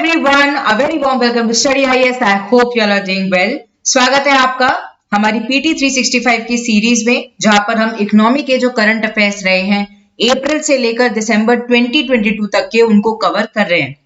everyone, a very warm welcome to Study IAS. I hope you all are doing well. स्वागत है आपका हमारी PT 365 की series में, जहां पर हम इकोनॉमी के जो करंट अफेयर्स रहे हैं अप्रैल से लेकर दिसंबर 2022 तक के उनको कवर कर रहे हैं।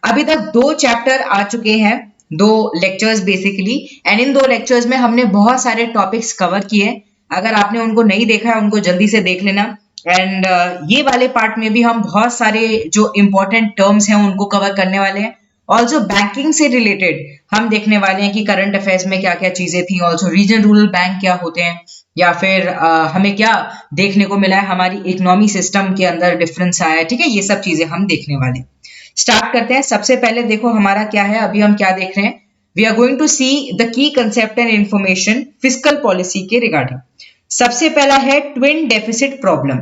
अभी तक 2 चैप्टर आ चुके हैं, 2 lectures basically, and in 2 lectures में हमने बहुत सारे टॉपिक्स कवर किए। अगर आपने उनको नहीं देखा है उनको जल्दी से देख लेना। एंड ये वाले पार्ट में भी हम बहुत सारे जो इंपॉर्टेंट टर्म्स हैं उनको कवर करने वाले हैं। ऑल्सो बैंकिंग से रिलेटेड हम देखने वाले हैं कि करंट अफेयर्स में क्या क्या चीजें थी। ऑल्सो रीजन रूरल बैंक क्या होते हैं, या फिर हमें क्या देखने को मिला है, हमारी इकोनॉमी सिस्टम के अंदर डिफरेंस आया है। ठीक है, ये सब चीजें हम देखने वाले हैं। स्टार्ट करते हैं। सबसे पहले देखो हमारा क्या है, अभी हम क्या देख रहे हैं। We are going to see the key concept and information fiscal policy के रिगार्डिंग। सबसे पहला है ट्विन डेफिसिट प्रॉब्लम।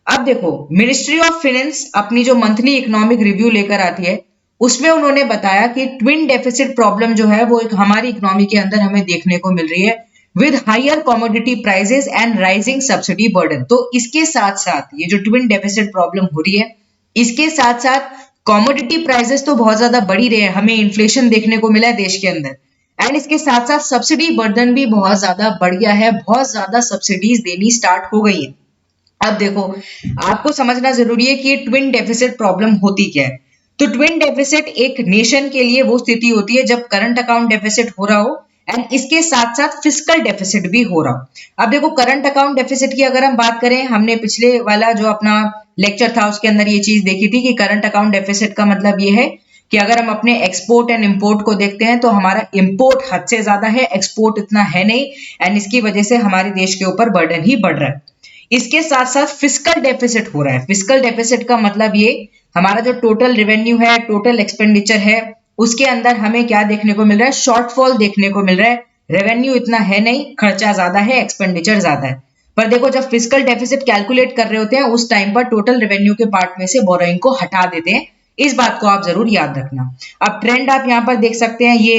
अब देखो, मिनिस्ट्री ऑफ फाइनेंस अपनी जो मंथली इकोनॉमिक रिव्यू लेकर आती है उसमें उन्होंने बताया कि ट्विन डेफिसिट प्रॉब्लम जो है वो एक हमारी इकोनॉमी के अंदर हमें देखने को मिल रही है with higher commodity prices and rising subsidy burden. तो इसके साथ साथ ये जो ट्विन डेफिसिट प्रॉब्लम हो रही है, इसके साथ साथ कमोडिटी प्राइसेस तो बहुत ज्यादा बढ़ी रहे हैं, हमें इन्फ्लेशन देखने को मिला है देश के अंदर, एंड इसके साथ साथ सब्सिडी बर्डन भी बहुत ज्यादा बढ़ गया है, बहुत ज्यादा सब्सिडीज देनी स्टार्ट हो गई है। अब देखो, आपको समझना जरूरी है कि ट्विन डेफिसिट प्रॉब्लम होती क्या है। तो ट्विन डेफिसिट एक नेशन के लिए वो स्थिति होती है जब करंट अकाउंट डेफिसिट हो रहा हो एंड इसके साथ साथ फिस्कल डेफिसिट भी हो रहा हो। अब देखो, करंट अकाउंट डेफिसिट की अगर हम बात करें, हमने पिछले वाला जो अपना लेक्चर था उसके अंदर ये चीज देखी थी कि करंट अकाउंट डेफिसिट का मतलब ये है कि अगर हम अपने एक्सपोर्ट एंड इंपोर्ट को देखते हैं तो हमारा इंपोर्ट हद से ज्यादा है, एक्सपोर्ट इतना है नहीं, एंड इसकी वजह से हमारे देश के ऊपर बर्डन ही बढ़ रहा है। इसके साथ साथ फिस्कल डेफिसिट हो रहा है। फिस्कल डेफिसिट का मतलब ये, हमारा जो टोटल रेवेन्यू है, टोटल एक्सपेंडिचर है, उसके अंदर हमें क्या देखने को मिल रहा है, शॉर्टफॉल देखने को मिल रहा है। रेवेन्यू इतना है नहीं, खर्चा ज्यादा है, एक्सपेंडिचर ज्यादा है। पर देखो, जब फिस्कल डेफिसिट कैलकुलेट कर रहे होते हैं उस टाइम पर टोटल रेवेन्यू के पार्ट में से बोरोइंग को हटा देते हैं। इस बात को आप जरूर याद रखना। अब ट्रेंड आप यहाँ पर देख सकते हैं, ये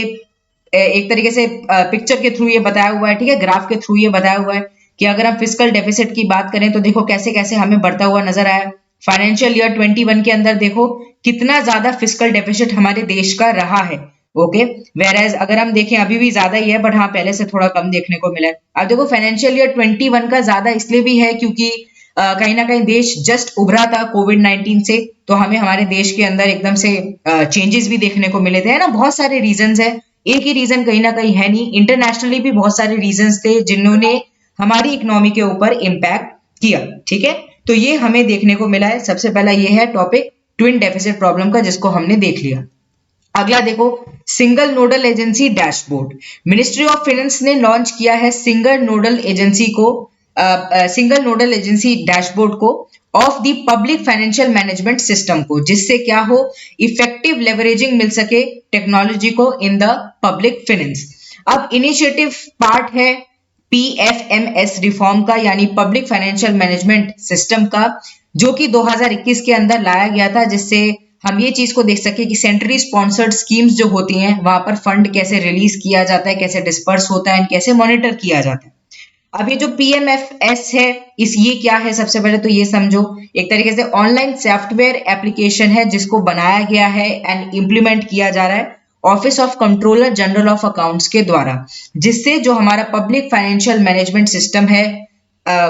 एक तरीके से पिक्चर के थ्रू ये बताया हुआ है, ठीक है, ग्राफ के थ्रू ये बताया हुआ है कि अगर हम फिस्कल डेफिसिट की बात करें तो देखो कैसे कैसे हमें बढ़ता हुआ नजर आया। फाइनेंशियल ईयर 21 के अंदर देखो कितना ज्यादा फिस्कल डेफिसिट हमारे देश का रहा है। ओके, वेरएज अगर हम देखें अभी भी ज्यादा ही है, बट हाँ पहले से थोड़ा कम देखने को मिला है। अब देखो, फाइनेंशियल ईयर 21 का ज्यादा इसलिए भी है क्योंकि कहीं ना कहीं देश जस्ट उभरा था कोविड-19 से, तो हमें हमारे देश के अंदर एकदम से चेंजेस भी देखने को मिले थे, है ना। बहुत सारे रीजंस है, एक ही रीजन कहीं ना कहीं है नहीं, इंटरनेशनली भी बहुत सारे रीजंस थे जिन्होंने हमारी इकोनॉमी के ऊपर इंपैक्ट किया। ठीक है, तो ये हमें देखने को मिला है। सबसे पहला ये है टॉपिक ट्विन डेफिसिट प्रॉब्लम का, जिसको हमने देख लिया। अगला देखो, single nodal agency dashboard. Ministry of finance ने लॉन्च किया है सिंगल नोडल एजेंसी डैशबोर्ड को of the public financial management system को, जिससे क्या हो, इफेक्टिव लेवरेजिंग मिल सके टेक्नोलॉजी को इन द पब्लिक फाइनेंस। अब इनिशिएटिव पार्ट है PFMS रिफॉर्म का, यानी पब्लिक फाइनेंशियल मैनेजमेंट सिस्टम का, जो कि 2021 के अंदर लाया गया था, जिससे हम ये चीज को देख सके कि सेंट्रली स्पॉन्सर्ड स्कीम्स जो होती हैं वहां पर फंड कैसे रिलीज किया जाता है, कैसे डिस्पर्स होता है, कैसे मॉनिटर किया जाता है। अब ये जो PMFS है, ये क्या है, सबसे पहले तो ये समझो, एक तरीके से ऑनलाइन सॉफ्टवेयर एप्लीकेशन है जिसको बनाया गया है एंड इम्प्लीमेंट किया जा रहा है office of controller general of accounts के द्वारा, जिससे जो हमारा पब्लिक फाइनेंशियल मैनेजमेंट सिस्टम है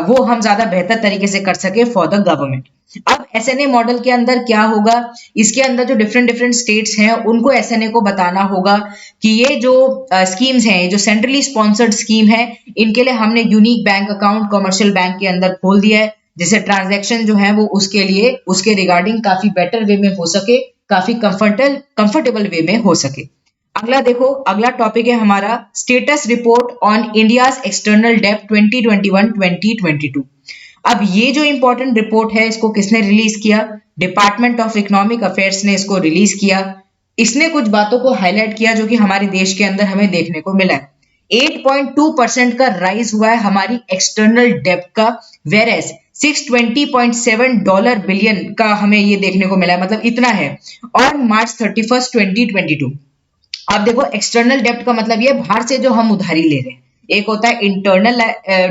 वो हम ज्यादा बेहतर तरीके से कर सके फॉर द गवर्नमेंट। अब SNA मॉडल के अंदर क्या होगा, इसके अंदर जो डिफरेंट स्टेट्स हैं उनको SNA को बताना होगा कि ये जो स्कीम्स हैं, जो सेंट्रली स्पॉन्सर्ड स्कीम है, इनके लिए हमने unique bank account commercial bank के अंदर खोल दिया है, जिससे ट्रांजैक्शन जो है वो उसके लिए उसके रिगार्डिंग काफी बेटर वे में हो सके, काफी कंफर्टेबल वे में हो सके। अगला देखो, अगला टॉपिक है हमारा status report on India's external डेब्ट 2021-2022। अब ये जो इंपॉर्टेंट रिपोर्ट है, इसको किसने रिलीज किया, डिपार्टमेंट ऑफ इकोनॉमिक अफेयर्स ने इसको रिलीज किया। इसने कुछ बातों को हाईलाइट किया जो कि हमारे देश के अंदर हमें देखने को मिला है। 8.2% का राइज हुआ है हमारी एक्सटर्नल डेब्ट का, वेरएज $620.7 बिलियन का हमें ये देखने को मिला है, मतलब इतना है ऑन March 31, 2022। अब देखो, एक्सटर्नल डेब्ट का मतलब ये बाहर से जो हम उधारी ले रहे हैं, एक होता है इंटरनल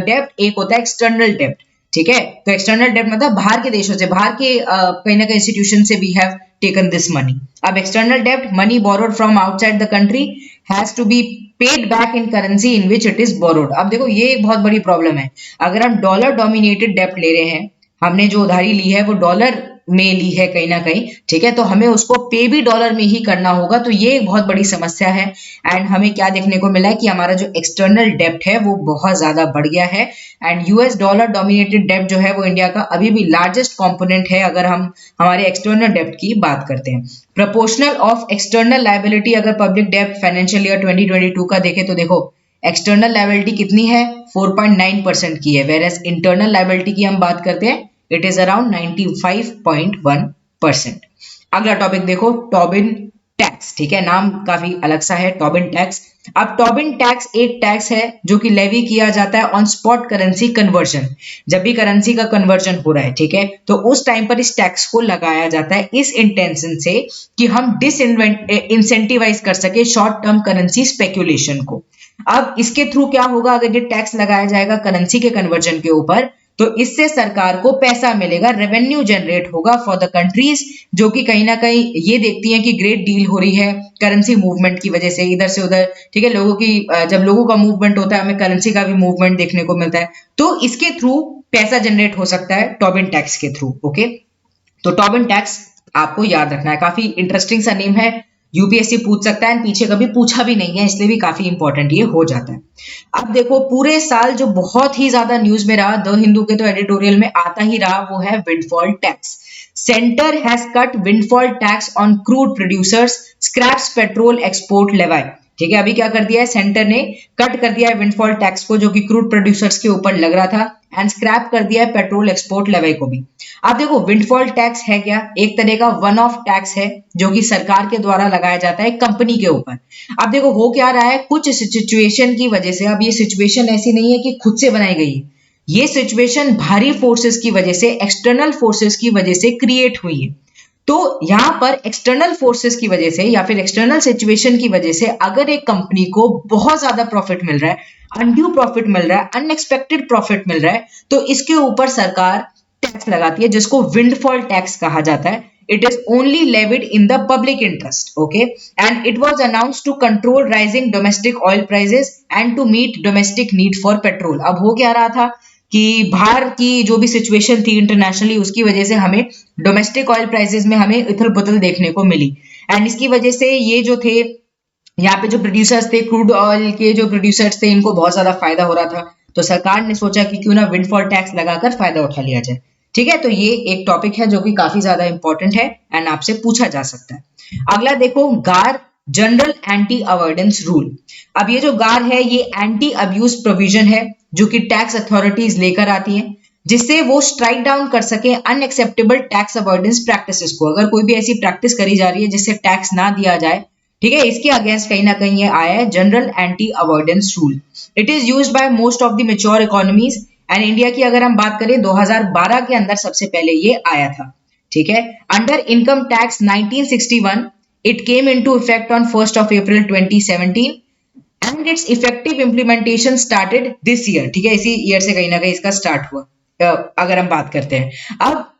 डेब्ट, एक होता है एक्सटर्नल डेब्ट। ठीक है, तो एक्सटर्नल डेब्ट मतलब बाहर के देशों से, बाहर के कहीं ना कहीं इंस्टीट्यूशन से we have taken this money. अब एक्सटर्नल डेब्ट money borrowed from outside the country has to be paid back in currency in which it is borrowed. अब देखो ये एक बहुत बड़ी प्रॉब्लम है, अगर हम डॉलर डोमिनेटेड डेब्ट ले रहे हैं, हमने जो उधारी ली है वो डॉलर में ली है कहीं ना कहीं, ठीक है, तो हमें उसको पे भी डॉलर में ही करना होगा, तो ये एक बहुत बड़ी समस्या है। एंड हमें क्या देखने को मिला है कि हमारा जो एक्सटर्नल डेब्ट है वो बहुत ज्यादा बढ़ गया है। एंड यूएस डॉलर डोमिनेटेड डेब्ट जो है वो इंडिया का अभी भी लार्जेस्ट कंपोनेंट है अगर हम हमारे एक्सटर्नल डेब्ट की बात करते हैं। प्रपोर्शनल ऑफ एक्सटर्नल लायबिलिटी अगर पब्लिक डेब्ट फाइनेंशियल ईयर 2022 का देखें तो देखो एक्सटर्नल लायबिलिटी कितनी है, 4.9% की है, वेरएस इंटरनल लायबिलिटी की हम बात करते हैं इट इज अराउंड 95.1%। अगला टॉपिक देखो टोबिन टैक्स, ठीक है, नाम काफी अलग सा है, टोबिन टैक्स। अब टोबिन टैक्स एक टैक्स है जो कि लेवी किया जाता है ऑन स्पॉट करेंसी कन्वर्जन। जब भी करेंसी का कन्वर्जन हो रहा है, ठीक है, तो उस टाइम पर इस टैक्स को लगाया जाता है इस इंटेंशन से कि हम इंसेंटिवाइज कर सके शॉर्ट टर्म करेंसी स्पेक्यूलेशन को। अब इसके थ्रू क्या होगा, अगर ये टैक्स लगाया जाएगा करेंसी के कन्वर्जन के ऊपर, तो इससे सरकार को पैसा मिलेगा, रेवेन्यू जनरेट होगा फॉर द कंट्रीज जो कि कहीं ना कहीं ये देखती हैं कि ग्रेट डील हो रही है करेंसी मूवमेंट की वजह से इधर से उधर, ठीक है, लोगों की जब लोगों का मूवमेंट होता है हमें करेंसी का भी मूवमेंट देखने को मिलता है, तो इसके थ्रू पैसा जनरेट हो सकता है टोबिन टैक्स के थ्रू। ओके, तो टोबिन टैक्स आपको याद रखना है, काफी इंटरेस्टिंग सा नेम है, यूपीएससी पूछ सकता है, पीछे कभी पूछा भी नहीं है इसलिए भी काफी इंपॉर्टेंट ये हो जाता है। अब देखो पूरे साल जो बहुत ही ज्यादा न्यूज में रहा, द हिंदू के तो एडिटोरियल में आता ही रहा, वो है windfall tax. Centre has cut windfall tax on crude producers scraps petrol export levy. ठीक है, अभी क्या कर दिया है सेंटर ने, कट कर दिया है विंडफॉल टैक्स को जो कि क्रूड प्रोड्यूसर्स के ऊपर लग रहा था, एंड स्क्रैप कर दिया है पेट्रोल एक्सपोर्ट लेवी को भी। अब देखो विंडफॉल टैक्स है क्या, एक तरह का वन ऑफ टैक्स है जो कि सरकार के द्वारा लगाया जाता है कंपनी के ऊपर। अब देखो हो क्या रहा है, कुछ सिचुएशन की वजह से, अब ये सिचुएशन ऐसी नहीं है कि खुद से बनाई गई है, ये सिचुएशन भारी फोर्सेस की वजह से, एक्सटर्नल फोर्सेस की वजह से क्रिएट हुई है। तो यहां पर एक्सटर्नल फोर्सेस की वजह से या फिर एक्सटर्नल सिचुएशन की वजह से अगर एक कंपनी को बहुत ज्यादा प्रॉफिट मिल रहा है, अनड्यू प्रॉफिट मिल रहा है, अनएक्सपेक्टेड प्रॉफिट मिल रहा है, तो इसके ऊपर सरकार टैक्स लगाती है जिसको विंडफॉल टैक्स कहा जाता है। It is only levied in the public interest, okay? And it was announced to control rising domestic oil prices and to meet domestic need for petrol. अब हो क्या रहा था कि बाहर की जो भी सिचुएशन थी इंटरनेशनली, उसकी वजह से हमें डोमेस्टिक ऑयल प्राइसेस में हमें उथल पुथल देखने को मिली, एंड इसकी वजह से ये जो थे यहाँ पे जो प्रोड्यूसर्स थे, क्रूड ऑयल के जो प्रोड्यूसर्स थे, इनको बहुत ज्यादा फायदा हो रहा था, तो सरकार ने सोचा कि क्यों ना विंडफॉल टैक्स लगाकर फायदा उठा लिया जाए। ठीक है, तो ये एक टॉपिक है जो कि काफी ज्यादा इंपॉर्टेंट है एंड आपसे पूछा जा सकता है। अगला देखो गार जनरल एंटी अवॉइडेंस रूल। अब ये जो गार है ये एंटी अब्यूज प्रोविजन है जो कि टैक्स अथॉरिटीज लेकर आती हैं जिससे वो स्ट्राइक डाउन कर सके अनएक्सेप्टेबल टैक्स अवॉइडेंस प्रैक्टिसेस को। अगर कोई भी ऐसी प्रैक्टिस करी जा रही है जिससे टैक्स ना दिया जाए, ठीक है, इसके अगेंस्ट कहीं ना कहीं ये आया है general anti avoidance rule. It is used by most of the mature economies and India की अगर हम बात करें 2012 के अंदर सबसे पहले ये आया था। ठीक है, under income tax 1961 it came into effect on 1st of April 2017 and it's effective implementation started this year. ठीक है, इसी ईयर से कहीं ना कहीं इसका स्टार्ट हुआ। अगर हम बात करते हैं, अब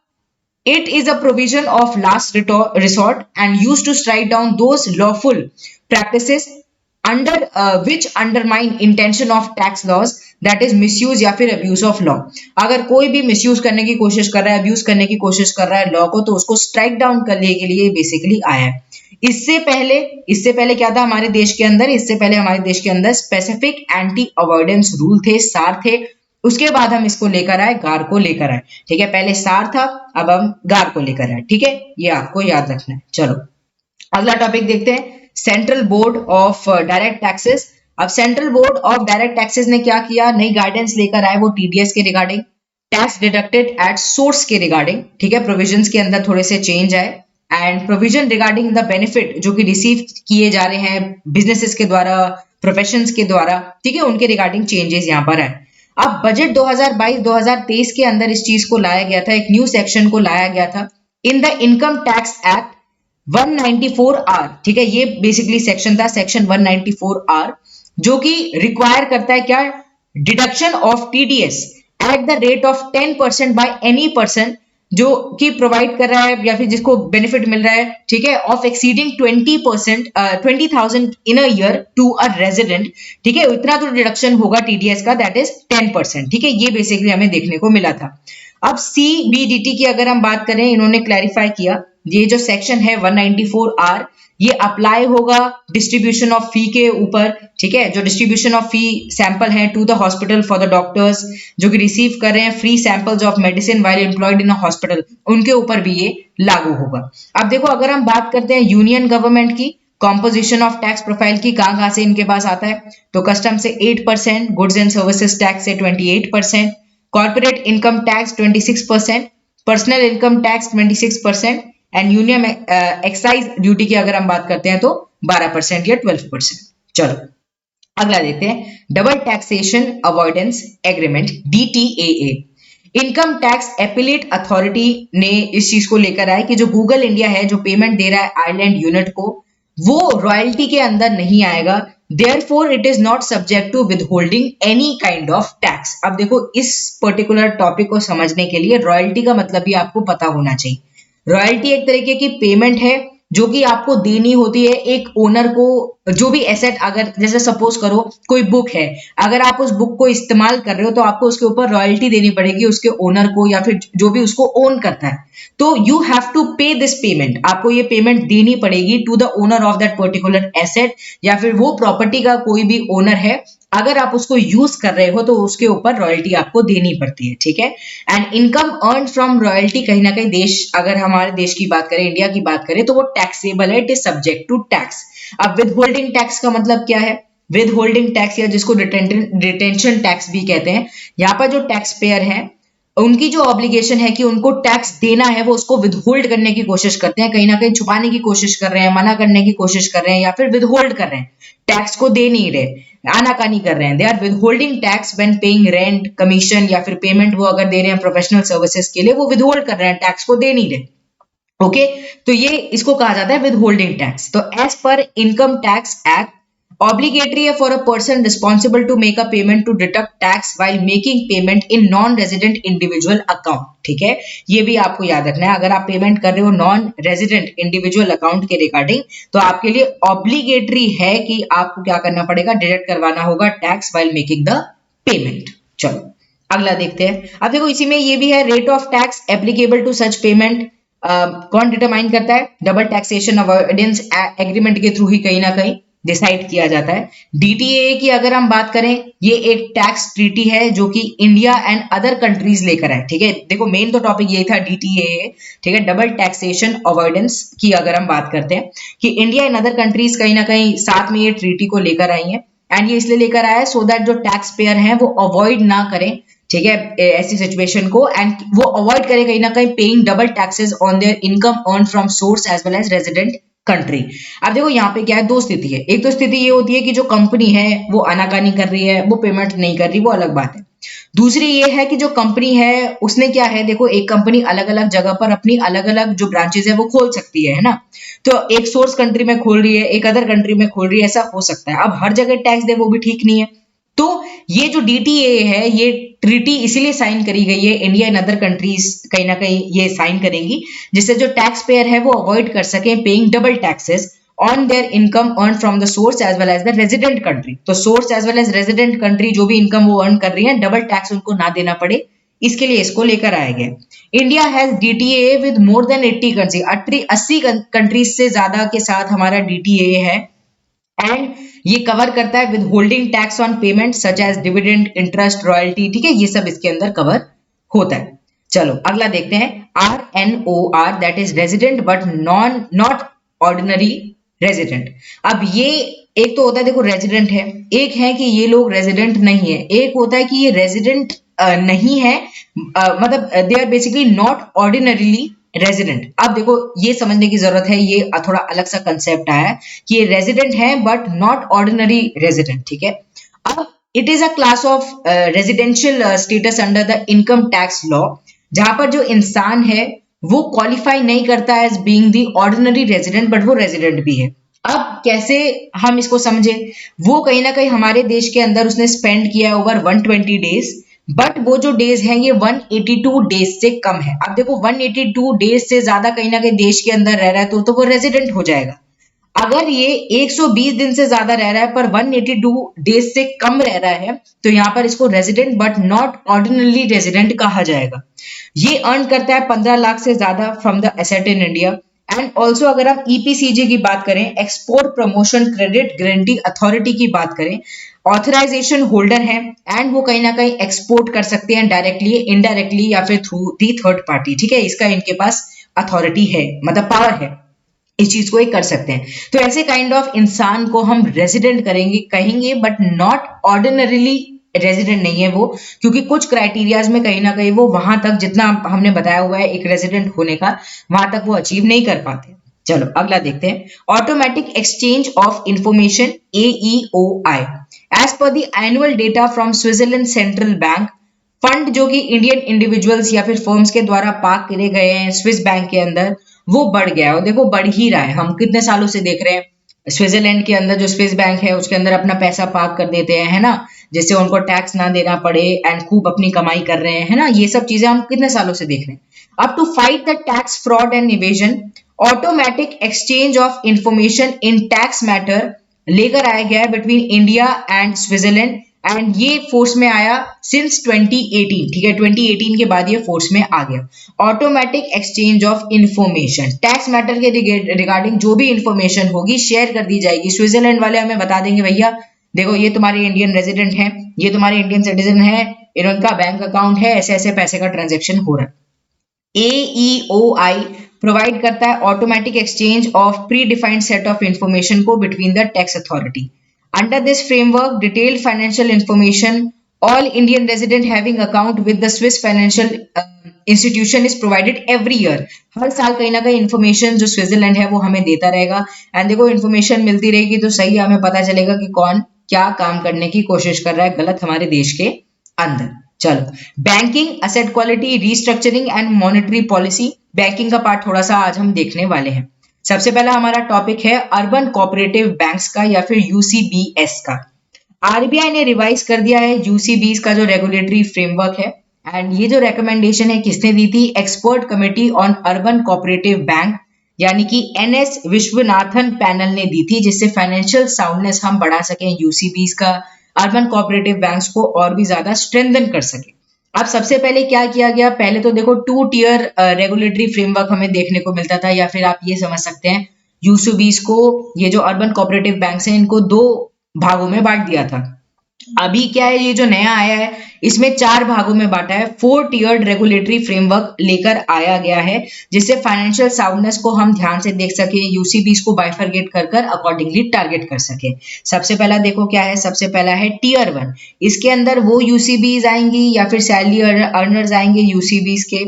it is a provision of last resort and used to strike down those lawful practices under which undermine intention of tax laws, that is misuse या फिर abuse of law। अगर कोई भी misuse करने की कोशिश कर रहा है, abuse करने की कोशिश कर रहा है लॉ को, तो उसको strike down करने के लिए बेसिकली आया है। इससे पहले क्या था हमारे देश के अंदर, इससे पहले हमारे देश के अंदर स्पेसिफिक एंटी अवॉइडेंस रूल थे, सार थे, उसके बाद हम इसको लेकर आए, गार को लेकर आए। ठीक है, पहले सार था, अब हम गार को लेकर आए। ठीक है, ये आपको याद रखना है। चलो अगला टॉपिक देखते हैं, central board of direct taxes. अब central board of direct taxes ने क्या किया, नई गाइडेंस लेकर आए, वो टीडीएस के regarding, tax deducted at source के रिगार्डिंग। ठीक है, प्रोविजंस के अंदर थोड़े से चेंज आए and provision regarding the benefit जो कि रिसीव किए जा रहे हैं बिजनेसेस के द्वारा, प्रोफेशंस के द्वारा, ठीक है, उनके रिगार्डिंग चेंजेस यहाँ पर आए। अब बजट 2022-2023 के अंदर इस चीज को लाया गया था, एक न्यू सेक्शन को लाया गया था in the income tax act 194R। ठीक है, ये बेसिकली सेक्शन था, सेक्शन 194R, जो कि रिक्वायर करता है क्या, deduction of TDS at the rate of 10% by any person जो कि प्रोवाइड कर रहा है या फिर जिसको बेनिफिट मिल रहा है, ठीक है, of exceeding 20%, 20,000 in a year to a resident, ठीक है, इतना तो डिडक्शन होगा टीडीएस का, दैट इज 10%, ठीक है, ये बेसिकली हमें देखने को मिला था। अब सीबीडीटी की अगर हम बात करें, इन्होंने क्लैरिफाई किया, ये जो सेक्शन है 194R, ये अप्लाई होगा डिस्ट्रीब्यूशन ऑफ फी के ऊपर, ठीक है, जो डिस्ट्रीब्यूशन ऑफ फी सैंपल है to the hospital for the doctors जो कि रिसीव कर रहे हैं free samples of medicine while employed in a hospital, उनके ऊपर भी ये लागू होगा। अब देखो, अगर हम बात करते हैं यूनियन गवर्नमेंट की कॉम्पोजिशन ऑफ टैक्स प्रोफाइल की, कहां से इनके पास आता है, तो कस्टम से 8%, गुड्स एंड सर्विसेज टैक्स से 28%, corporate income tax 26%, personal income tax 26% and union excise duty की अगर हम बात करते हैं तो 12% या 12%। चलो अगला देखते हैं, double taxation avoidance agreement DTAA। Income tax appellate authority ने इस चीज को लेकर आया कि जो गूगल इंडिया है जो पेमेंट दे रहा है आयरलैंड यूनिट को, वो रॉयल्टी के अंदर नहीं आएगा, therefore it is not subject to withholding any kind of tax. अब देखो, इस पर्टिकुलर टॉपिक को समझने के लिए रॉयल्टी का मतलब भी आपको पता होना चाहिए। रॉयल्टी एक तरीके की पेमेंट है जो कि आपको देनी होती है एक ओनर को, जो भी एसेट, अगर जैसे सपोज करो कोई बुक है, अगर आप उस बुक को इस्तेमाल कर रहे हो तो आपको उसके ऊपर रॉयल्टी देनी पड़ेगी उसके ओनर को या फिर जो भी उसको ओन करता है, तो you have to pay this payment, आपको ये पेमेंट देनी पड़ेगी to the owner of that particular asset, या फिर वो प्रॉपर्टी का कोई भी ओनर है, अगर आप उसको यूज कर रहे हो तो उसके ऊपर रॉयल्टी आपको देनी पड़ती है, ठीक है। And income earn from royalty, कहीं ना कहीं देश, अगर हमारे देश की बात करें, इंडिया की बात करें, तो वो टैक्सेबल है, it is subject to tax. अब विद होल्डिंग टैक्स का मतलब क्या है? विद होल्डिंग टैक्स या जिसको रिटेंशन टैक्स भी कहते हैं, यहाँ पर जो टैक्स पेयर है उनकी जो ऑब्लिगेशन है कि उनको टैक्स देना है, वो उसको विदहोल्ड करने की कोशिश करते हैं, कहीं ना कहीं छुपाने की कोशिश कर रहे हैं, मना करने की कोशिश कर रहे हैं, या फिर विदहोल्ड कर रहे हैं, टैक्स को दे नहीं रहे, आनाकानी कर रहे हैं। They are withholding tax when paying rent, commission या फिर पेमेंट वो अगर दे रहे हैं प्रोफेशनल सर्विसेज के लिए, वो विदहोल्ड कर रहे हैं, टैक्स को दे नहीं रहे। ओके, तो ये इसको कहा जाता है विदहोल्डिंग टैक्स। तो as per income tax act, obligatory है for a person responsible to make a payment to deduct tax while making payment in non-resident individual account, ठीक है, ये भी आपको याद रखना है। अगर आप पेमेंट कर रहे हो नॉन रेजिडेंट इंडिविजुअल अकाउंट के रिगार्डिंग, तो आपके लिए ऑब्लिगेटरी है कि आपको क्या करना पड़ेगा, डिडक्ट करवाना होगा tax while making the payment। चलो अगला देखते हैं। अब देखो, इसी में ये भी है, rate of tax applicable to such payment कौन डिटरमाइन करता है? डबल टैक्सेशन अवॉइडेंस एग्रीमेंट के थ्रू ही कहीं ना कहीं डिसाइड किया जाता है। डीटीए की अगर हम बात करें, ये एक टैक्स ट्रीटी है जो कि इंडिया एंड अदर कंट्रीज लेकर आए, ठीक है। देखो, मेन तो टॉपिक यही था डीटीए, ठीक है, डबल टैक्सेशन अवॉइडेंस की अगर हम बात करते हैं कि इंडिया एंड अदर कंट्रीज कहीं ना कहीं साथ में ये ट्रीटी को लेकर आई है, एंड ये इसलिए लेकर आया है सो दैट जो टैक्स पेयर हैं वो अवॉइड ना करें, ठीक है, ऐसी सिचुएशन को, एंड वो अवॉइड करें कहीं ना कहीं paying double taxes on their income earn from source as well as resident country. अब देखो, यहाँ पे क्या है, दो स्थिति है। एक तो स्थिति ये होती है कि जो कंपनी है वो आनाकानी कर रही है, वो पेमेंट नहीं कर रही, वो अलग बात है। दूसरी ये है कि जो कंपनी है उसने क्या है, देखो, एक कंपनी अलग अलग जगह पर अपनी अलग अलग जो ब्रांचेस है वो खोल सकती है ना, तो एक सोर्स कंट्री में खोल रही है, एक अदर कंट्री में खोल रही है, ऐसा हो सकता है। अब हर जगह टैक्स दे वो भी ठीक नहीं है, तो ये जो डीटीए है, ये ट्रीटी इसीलिए साइन करी गई है, इंडिया एंड अदर कंट्रीज कहीं ना कहीं ये साइन करेंगी, जिससे जो टैक्स पेयर है वो अवॉइड कर सके paying double taxes on their income earn from the source as well as the resident country. तो source as well as resident country जो भी इनकम वो अर्न कर रही है, डबल टैक्स उनको ना देना पड़े, इसके लिए इसको लेकर आया गया। India has DTA with more than 80 country, 80 countries से ज्यादा के साथ हमारा डीटीए है, एंड ये कवर करता है withholding tax on payment such as dividend, interest, royalty, ठीक है, ये सब इसके अंदर कवर होता है। चलो अगला देखते हैं, RNOR, that is resident but not ordinary resident. अब ये एक तो होता है, देखो, रेजिडेंट है, एक है कि ये लोग रेजिडेंट नहीं है, एक होता है कि ये रेजिडेंट नहीं है, मतलब they are basically not ordinarily resident. अब देखो, ये समझने की जरूरत है, ये थोड़ा अलग सा कंसेप्ट आया है कि ये रेजिडेंट है बट नॉट ऑर्डिनरी रेजिडेंट, ठीक है। अब it is a class of residential status under the income tax law, जहां पर जो इंसान है वो क्वालिफाई नहीं करता as being the ordinary resident, but वो रेजिडेंट भी है। अब कैसे हम इसको समझे? वो कहीं ना कहीं हमारे देश के अंदर उसने स्पेंड किया ओवर 120 डेज, बट वो जो डेज है ये 182 डेज से कम है। अब देखो 182 डेज से ज्यादा कहीं ना कहीं देश के अंदर रह रहा है तो वो रेजिडेंट हो जाएगा। अगर ये 120 दिन से ज्यादा रह रहा है पर 182 डेज से कम रह रहा है तो यहाँ पर इसको resident but not ordinary resident कहा जाएगा। ये अर्न करता है 15 लाख से ज्यादा from the asset in India. And also अगर हम ईपीसीजी की बात करें, export promotion credit guarantee authority की बात करें, ऑथराइजेशन होल्डर है एंड वो कहीं ना कहीं एक्सपोर्ट कर सकते हैं डायरेक्टली, इनडायरेक्टली या फिर थ्रू दी थर्ड पार्टी। ठीक है, इसका इनके पास अथॉरिटी है, मतलब पावर है, इस चीज को एक कर सकते हैं। तो ऐसे काइंड ऑफ इंसान को हम रेजिडेंट करेंगे कहेंगे बट नॉट ऑर्डिनरीली रेजिडेंट नहीं है वो, क्योंकि कुछ क्राइटेरियाज में कहीं ना कहीं वो वहां तक जितना हमने बताया हुआ है एक रेजिडेंट होने का, वहां तक वो अचीव नहीं कर पाते। चलो अगला देखते हैं, automatic exchange of information AEOI। As per the annual data from Switzerland central bank, fund जो कि इंडियन इंडिविजुअल्स या फिर फर्म्स के द्वारा पार्क करे गए हैं स्विस बैंक के अंदर, वो बढ़ गया है। और देखो बढ़ ही रहा है, हम कितने सालों से देख रहे हैं स्विट्जरलैंड के अंदर जो स्विस बैंक है उसके अंदर अपना पैसा पार्क कर देते हैं, है ना, जिससे उनको टैक्स ना देना पड़े एंड खूब अपनी कमाई कर रहे हैं, है ना। ये सब चीजें हम कितने सालों से देख रहे हैं। अब to fight the tax fraud and evasion, automatic exchange of information in tax matter लेकर आया गया है between India and Switzerland, and ये फोर्स में आया सिंस 2018। ठीक है, 2018 के बाद ये फोर्स में आ गया। Automatic exchange of information, tax matter के रिगार्डिंग जो भी इंफॉर्मेशन होगी शेयर कर दी जाएगी। स्विट्जरलैंड वाले हमें बता देंगे भैया देखो ये तुम्हारे इंडियन रेजिडेंट हैं, ये तुम्हारे इंडियन सिटीजन है, इनका बैंक अकाउंट है, ऐसे ऐसे पैसे का ट्रांजेक्शन हो रहा है। AEOI प्रोवाइड करता है automatic exchange of predefined set of information को between the tax authority. Under this framework, detailed financial information, all Indian resident having account with the Swiss financial institution is provided every year। हर साल कहीं ना कहीं information जो Switzerland है वो हमें देता रहेगा। एंड देखो इंफॉर्मेशन मिलती रहेगी तो सही हमें पता चलेगा कि कौन क्या काम करने की कोशिश कर रहा है गलत हमारे देश के अंदर। चलो, banking, asset quality, restructuring and monetary policy, banking का पार्ट थोड़ा सा आज हम देखने वाले हैं। सबसे पहला हमारा टॉपिक है अर्बन कोऑपरेटिव बैंक्स का या फिर यूसीबीएस का। आरबीआई ने रिवाइज कर दिया है यूसीबीएस का जो रेगुलेटरी फ्रेमवर्क है, एंड ये जो रेकमेंडेशन है किसने दी थी, expert committee on urban cooperative bank यानी कि NS विश्वनाथन पैनल ने दी थी, जिससे फाइनेंशियल साउंडनेस हम बढ़ा सकें यूसीबीएस का, अर्बन कोऑपरेटिव बैंक्स को और भी ज्यादा स्ट्रेंथन कर सके। अब सबसे पहले क्या किया गया, पहले तो देखो 2 टियर रेगुलेटरी फ्रेमवर्क हमें देखने को मिलता था, या फिर आप ये समझ सकते हैं यूसीबीएस को, ये जो अर्बन कोऑपरेटिव बैंक्स हैं इनको 2 भागों में बांट दिया था। अभी क्या है, ये जो नया आया है इसमें 4 भागों में बांटा है, 4 टियर्ड रेगुलेटरी फ्रेमवर्क लेकर आया गया है, जिससे फाइनेंशियल साउंडनेस को हम ध्यान से देख सके, यूसीबीएस को बाइफरगेट कर कर अकॉर्डिंगली टारगेट कर सके। सबसे पहला देखो क्या है, सबसे पहला है टियर 1। इसके अंदर वो यूसीबीएस आएंगी या फिर सैलरी अर्नर्स आएंगे यूसीबीएस के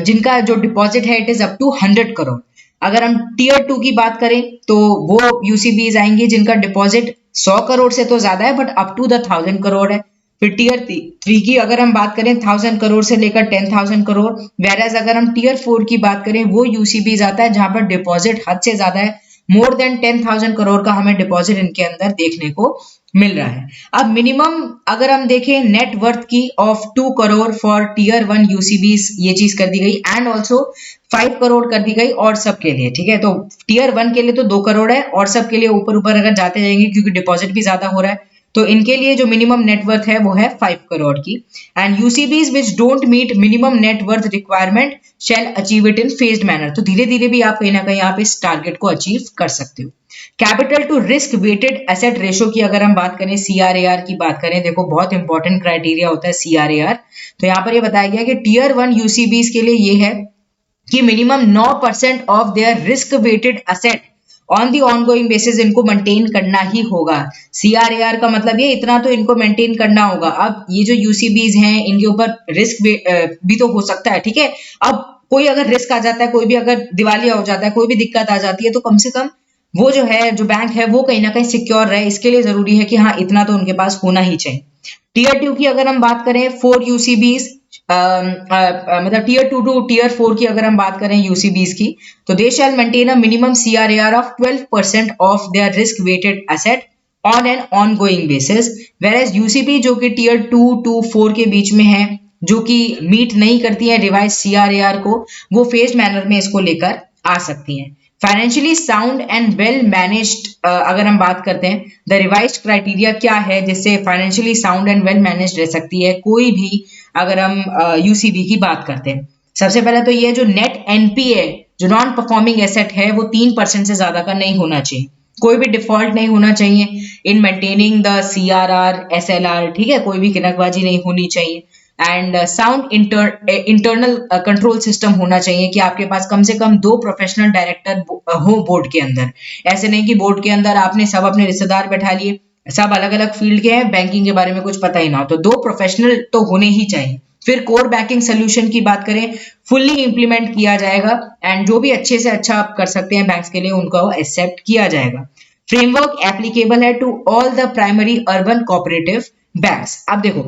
जिनका जो डिपॉजिट है it is up to 100 crore. अगर हम टियर 2 की बात करें तो वो यूसीबीएस आएंगे जिनका डिपॉजिट 100 करोड़ से तो ज्यादा है but up to the 1000 crore है। फिर टियर 3 की अगर हम बात करें 1000 करोड़ से लेकर 10,000 करोड़, वेरएज अगर हम टियर 4 की बात करें वो यूसीबीएस आता है जहां पर डिपॉजिट हद से ज्यादा है, मोर देन 10,000 करोड़ का हमें डिपॉजिट इनके अंदर देखने को मिल रहा है। अब मिनिमम अगर हम देखें नेट वर्थ की ऑफ 2 करोड़ फॉर टियर 1 यूसीबीएस, ये चीज कर दी गई, एंड ऑल्सो 5 करोड़ कर दी गई और सबके लिए। ठीक है, तो टियर 1 के लिए तो 2 करोड़ है और सबके लिए ऊपर ऊपर अगर जाते जाएंगे क्योंकि डिपॉजिट भी ज्यादा हो रहा है तो इनके लिए जो मिनिमम नेटवर्थ है वो है 5 करोड़ की। And UCBs which don't meet minimum net worth requirement shall achieve it in phased manner. तो धीरे धीरे भी आप कहीं ना कहीं आप इस टारगेट को अचीव कर सकते हो। Capital to risk weighted asset ratio की अगर हम बात करें, CRAR की बात करें, देखो बहुत इंपॉर्टेंट क्राइटेरिया होता है CRAR। तो यहाँ पर ये बताया गया कि टियर 1 यूसीबीएस के लिए ये है कि minimum 9% of their risk weighted asset on the ongoing basis इनको मेंटेन करना ही होगा। CRAR का मतलब ये इतना तो इनको मेंटेन करना होगा। अब ये जो यूसीबीज हैं इनके ऊपर रिस्क भी तो हो सकता है। ठीक है, अब कोई अगर रिस्क आ जाता है, कोई भी अगर दिवालिया हो जाता है, कोई भी दिक्कत आ जाती है, तो कम से कम वो जो है जो बैंक है वो कहीं ना कहीं सिक्योर रहे, इसके लिए जरूरी है कि हाँ इतना तो उनके पास होना ही चाहिए। टियर 2 की अगर हम बात करें 4 यूसीबीज, मतलब टियर 2 टू टियर 4 की अगर हम बात करें यूसीबीज की, तो they shall maintain a minimum CRAR of 12% of their risk weighted asset on an ongoing basis, whereas UCB जो कि टीयर 2 टू 4 के बीच में है, जो कि मीट नहीं करती है रिवाइज सीआरएआर को, वो फेज मैनर में इसको लेकर आ सकती हैं। Financially sound and well managed, अगर हम बात करते हैं द रिवाइज्ड क्राइटेरिया क्या है जिससे financially sound and well managed रह सकती है कोई भी, अगर हम यूसीबी की बात करते हैं। सबसे पहले तो ये जो नेट एनपीए जो नॉन परफॉर्मिंग एसेट है वो 3% से ज्यादा का नहीं होना चाहिए, कोई भी डिफॉल्ट नहीं होना चाहिए in maintaining the CRR SLR, ठीक है, कोई भी किनकबाजी नहीं होनी चाहिए। And sound internal control system होना चाहिए कि आपके पास कम से कम 2 प्रोफेशनल डायरेक्टर हो बोर्ड के अंदर। ऐसे नहीं कि बोर्ड के अंदर आपने सब अपने रिश्तेदार बैठा लिए, सब अलग अलग फील्ड के हैं, बैंकिंग के बारे में कुछ पता ही ना हो, तो 2 प्रोफेशनल तो होने ही चाहिए। फिर कोर बैंकिंग सोल्यूशन की बात करें, फुल्ली इंप्लीमेंट किया जाएगा एंड जो भी अच्छे से अच्छा आप कर सकते हैं बैंक्स के लिए उनको एक्सेप्ट किया जाएगा। फ्रेमवर्क एप्लीकेबल है to all the primary urban cooperative banks. अब देखो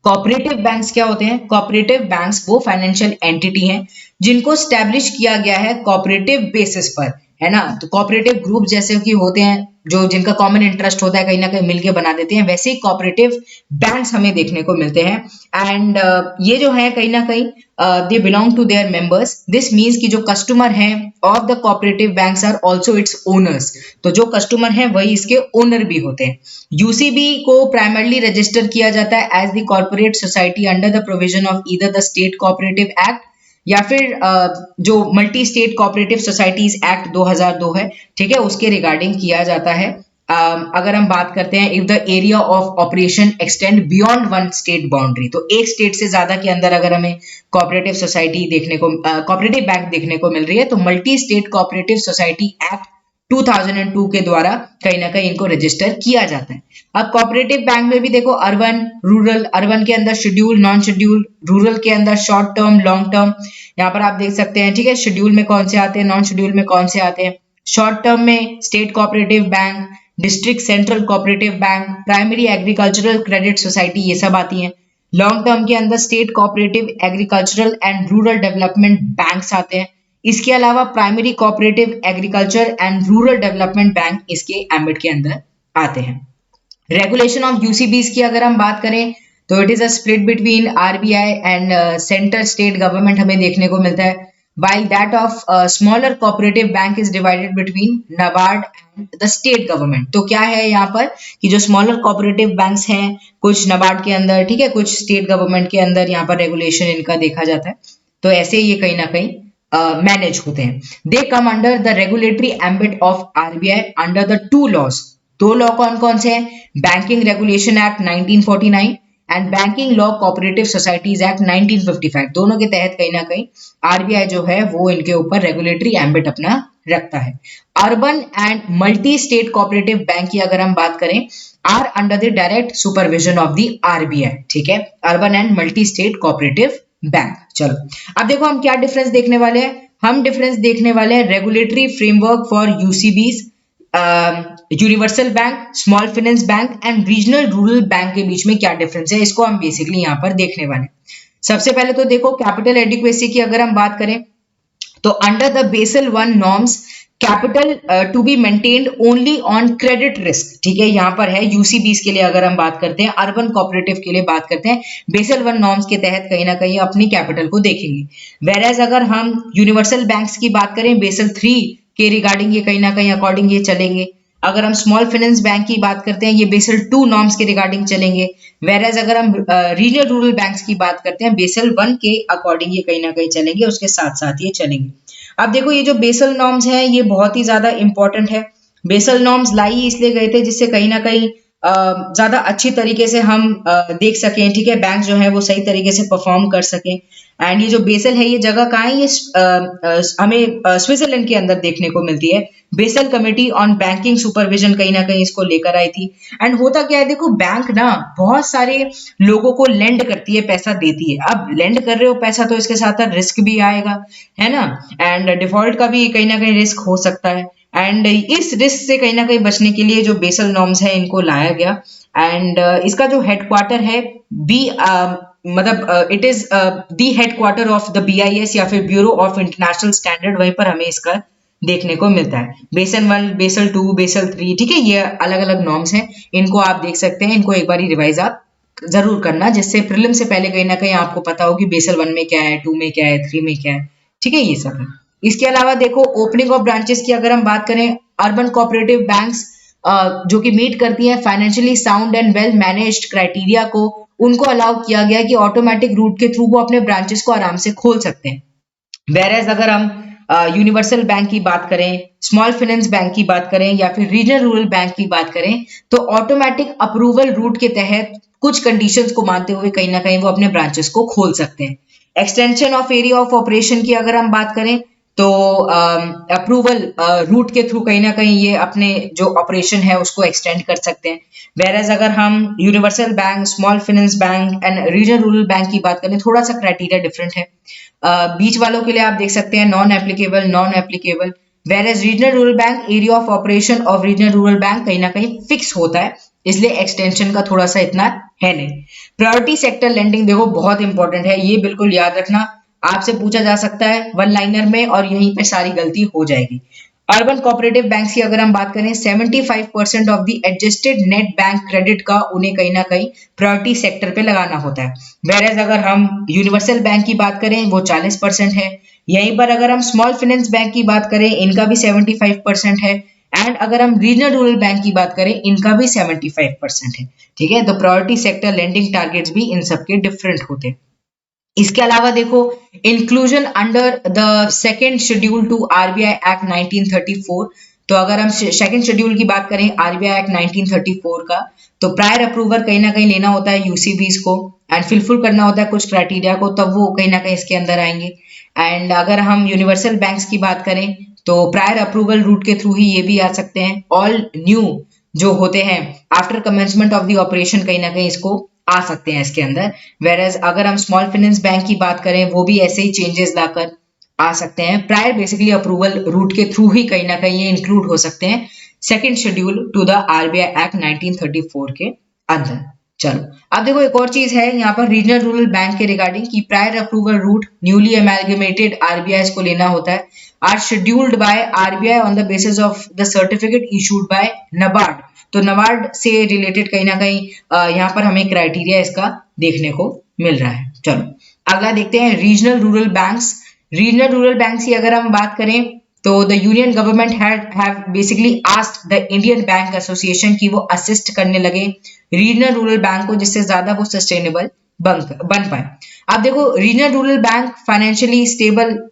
कोऑपरेटिव बैंक्स क्या होते हैं? कोऑपरेटिव बैंक्स वो फाइनेंशियल एंटिटी हैं जिनको स्टैब्लिश किया गया है कोऑपरेटिव बेसिस पर, है ना। तो कोऑपरेटिव ग्रुप जैसे कि होते हैं जो जिनका कॉमन इंटरेस्ट होता है, कहीं ना कहीं मिलके बना देते हैं, वैसे ही कोऑपरेटिव बैंक्स हमें देखने को मिलते हैं। एंड ये जो है कहीं ना कहीं they belong to their members. This means कि जो कस्टमर हैं of the cooperative banks are also its owners, तो जो कस्टमर हैं वही इसके ओनर भी होते हैं। यूसीबी को प्राइमरली रजिस्टर किया जाता है as the corporate society under the provision of either the state cooperative act या फिर जो multi state cooperative societies act 2002 है, ठीक है, उसके रिगार्डिंग किया जाता है। अगर हम बात करते हैं if the area of operation extend beyond one state boundary, तो एक स्टेट से ज्यादा के अंदर अगर हमें कोऑपरेटिव सोसाइटी देखने को कोऑपरेटिव बैंक देखने को मिल रही है तो multi state cooperative society act 2002 के द्वारा कहीं ना कहीं इनको रजिस्टर किया जाता है। अब कोऑपरेटिव बैंक में भी देखो अर्बन रूरल, अर्बन के अंदर शेड्यूल नॉन शेड्यूल, रूरल के अंदर शॉर्ट टर्म लॉन्ग टर्म, यहाँ पर आप देख सकते हैं, ठीक है, शेड्यूल में कौन से आते हैं, नॉन शेड्यूल में कौन से आते हैं। शॉर्ट टर्म में state cooperative bank, district central cooperative bank, primary agricultural credit society, ये सब आती हैं। लॉन्ग टर्म के अंदर state cooperative agricultural and rural development banks आते हैं। इसके अलावा primary cooperative agriculture and rural development bank इसके एम्बिट के अंदर आते हैं। रेगुलेशन ऑफ यूसीबीज की अगर हम बात करें तो it is a split between RBI and centre state government हमें देखने को मिलता है, while that of smaller cooperative bank is divided between NABARD and the state government। तो क्या है यहाँ पर कि जो स्मॉलर कोऑपरेटिव बैंक्स हैं कुछ NABARD के अंदर, ठीक है, कुछ स्टेट गवर्नमेंट के अंदर यहाँ पर रेगुलेशन इनका देखा जाता है, तो ऐसे ये कहीं ना कहीं मैनेज होते हैं। They come under the regulatory ambit of RBI under the 2 laws. 2 law कौन कौन से हैं? Banking regulation act 1949 and banking law cooperative societies act 1955। दोनों के तहत कहीं ना कहीं आरबीआई जो है वो इनके ऊपर रेगुलेटरी एम्बिट अपना रखता है। Urban and multi state cooperative bank की अगर हम बात करें are under the direct supervision of the RBI, ठीक है, urban and multi state cooperative bank. चलो अब देखो हम क्या डिफरेंस देखने वाले हैं। हम डिफरेंस देखने वाले हैं regulatory framework for UCBs, universal bank, small finance bank and regional rural bank के बीच में क्या डिफरेंस है, इसको हम बेसिकली यहाँ पर देखने वाले हैं। सबसे पहले तो देखो कैपिटल एडिक्वेसी की अगर हम बात करें तो under the Basel 1 norms capital to be maintained only on credit risk, ठीक है, यहाँ पर है यूसीबीज के लिए अगर हम बात करते हैं, अर्बन कोऑपरेटिव के लिए बात करते हैं, बेसल 1 नॉर्म्स के तहत कहीं ना कहीं अपनी कैपिटल को देखेंगे। वेरएज अगर हम यूनिवर्सल बैंक्स की बात करें बेसल 3 के रिगार्डिंग ये कहीं ना कहीं अकॉर्डिंग ये चलेंगे। अगर हम स्मॉल फाइनेंस बैंक की बात करते हैं ये बेसल 2 नॉर्म्स के रिगार्डिंग चलेंगे। वेरएज अगर हम रीजनल रूरल बैंक्स की बात करते हैं बेसल 1 के अकॉर्डिंग ये कहीं ना कहीं चलेंगे, उसके साथ साथ ये चलेंगे। अब देखो ये जो बेसल नॉर्म्स हैं ये बहुत ही ज्यादा इंपॉर्टेंट है। बेसल नॉर्म्स लाई इसलिए गए थे जिससे कहीं ना कहीं ज्यादा अच्छी तरीके से हम देख सकें, ठीक है, बैंक जो है वो सही तरीके से परफॉर्म कर सकें। एंड ये जो बेसल है ये जगह कहाँ है, ये हमें स्विट्जरलैंड के अंदर देखने को मिलती है। Basal committee on banking supervision कहीं ना कहीं इसको लेकर आई थी। एंड होता क्या है, देखो बैंक ना बहुत सारे लोगों को लेंड करती है, पैसा देती है। अब लेंड कर रहे हो पैसा तो इसके साथ रिस्क भी आएगा, है ना, एंड डिफॉल्ट का भी कहीं ना कहीं रिस्क हो सकता है। एंड इस रिस्क से कहीं ना कहीं बचने के लिए जो बेसल नॉर्म्स है इनको लाया गया। एंड इसका जो हेडक्वार्टर है मतलब it is the headquarter of the BIS या फिर ब्यूरो ऑफ इंटरनेशनल स्टैंडर्ड, वहीं पर हमें इसका देखने को मिलता है। बेसल 1, बेसल 2, बेसल 3, ठीक है, ये अलग अलग नॉर्म्स हैं, इनको आप देख सकते हैं, इनको एक बार रिवाइज आप जरूर करना, जिससे प्रीलिम से पहले कहीं ना कहीं आपको पता हो कि बेसल 1 में क्या है, 2 में क्या है, 3 में क्या है, ठीक है, ये सब है। इसके अलावा देखो ओपनिंग ऑफ ब्रांचेस की अगर हम बात करें, अर्बन कोऑपरेटिव बैंक्स जो कि मीट करती हैं financially sound and well managed criteria को, उनको अलाउ किया गया कि ऑटोमेटिक रूट के थ्रू वो अपने ब्रांचेस को आराम से खोल सकते हैं। वेरएज अगर हम यूनिवर्सल बैंक की बात करें, स्मॉल फाइनेंस बैंक की बात करें या फिर रीजनल रूरल बैंक की बात करें, तो ऑटोमेटिक अप्रूवल रूट के तहत कुछ कंडीशंस को मानते हुए कहीं ना कहीं वो अपने ब्रांचेस को खोल सकते हैं। Extension of area of operation की अगर हम बात करें, तो अप्रूवल रूट के थ्रू कहीं ना कहीं ये अपने जो ऑपरेशन है उसको एक्सटेंड कर सकते हैं। वेरएज अगर हम universal bank, small finance bank and regional rural bank की बात करें, थोड़ा सा क्राइटेरिया डिफरेंट है। बीच वालों के लिए आप देख सकते हैं non applicable, whereas regional rural bank area of operation of regional rural bank कहीं ना कहीं फिक्स होता है, इसलिए एक्सटेंशन का थोड़ा सा इतना है नहीं। प्रायोरिटी सेक्टर लेंडिंग देखो बहुत इंपॉर्टेंट है, ये बिल्कुल याद रखना, आपसे पूछा जा सकता है वन लाइनर में और यहीं पे सारी गलती हो जाएगी। अर्बन कोऑपरेटिव बैंक्स की अगर हम बात करें, 75% of the adjusted net bank credit का उन्हें कहीं ना कहीं प्रायोरिटी सेक्टर पे लगाना होता है। वेरएज अगर हम यूनिवर्सल बैंक की बात करें वो 40% है। यहीं पर अगर हम स्मॉल फाइनेंस बैंक की बात करें, इनका भी 75% है। एंड अगर हम रीजनल रूरल बैंक की बात करें, इनका भी 75% है। ठीक है, तो प्रायोरिटी सेक्टर लेंडिंग टारगेट्स भी इन सबके डिफरेंट होते हैं। इसके अलावा देखो inclusion under the second schedule to RBI act 1934, तो अगर हम सेकेंड शेड्यूल की बात करें आरबीआई एक्ट 1934 का, तो प्रायर अप्रूवल कहीं ना कहीं लेना होता है यूसीबीज को एंड फिलफुल करना होता है कुछ क्राइटेरिया को, तब वो कहीं ना कहीं इसके अंदर आएंगे। एंड अगर हम यूनिवर्सल बैंक्स की बात करें, तो प्रायर अप्रूवल रूट के थ्रू ही ये भी आ सकते हैं। ऑल न्यू जो होते हैं after commencement of the operation कहीं ना कहीं इसको आ सकते हैं इसके अंदर। वेरएज अगर हम स्मॉल फाइनेंस बैंक की बात करें, वो भी ऐसे ही चेंजेस लाकर आ सकते हैं। प्रायर बेसिकली अप्रूवल रूट के थ्रू ही कहीं ना कहीं ये इंक्लूड हो सकते हैं second schedule to the RBI act 1934 के अंदर। चलो अब देखो एक और चीज है यहाँ पर रीजनल रूरल बैंक के रिगार्डिंग की prior approval route newly amalgamated RBI को लेना होता है, are scheduled by RBI on the basis of the certificate issued by NABARD. तो नबार्ड से रिलेटेड कहीं ना कहीं यहाँ पर हमें क्राइटेरिया इसका देखने को मिल रहा है। चलो अगला देखते हैं regional rural banks. Regional rural banks की अगर हम बात करें, तो the union government have basically asked the Indian bank association की वो असिस्ट करने लगे रीजनल रूरल बैंक को, जिससे ज्यादा वो सस्टेनेबल बन पाए। अब देखो regional rural bank financially stable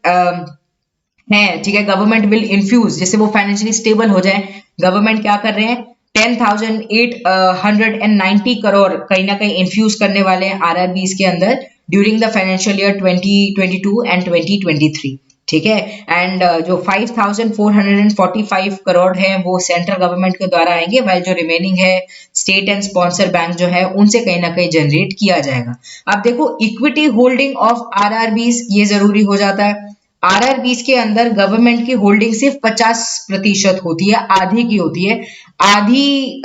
है, ठीक है, गवर्नमेंट विल इन्फ्यूज, जिससे वो फाइनेंशियली स्टेबल हो जाए। गवर्नमेंट क्या कर रहे हैं, 10,890 करोड़ कहीं ना कहीं इन्फ्यूज करने वाले हैं आरआरबीज के अंदर during the financial year 2022 and 2023, ठीक है। एंड जो 5,445 करोड़ है वो सेंट्रल गवर्नमेंट के द्वारा आएंगे, वाइल जो रिमेनिंग है स्टेट एंड स्पॉन्सर बैंक जो है उनसे कहीं ना कहीं जनरेट किया जाएगा। अब देखो इक्विटी होल्डिंग ऑफ आरआरबीज ये जरूरी हो जाता है। आरआरबीज के अंदर गवर्नमेंट की होल्डिंग सिर्फ 50% होती है, आधी की होती है। आधी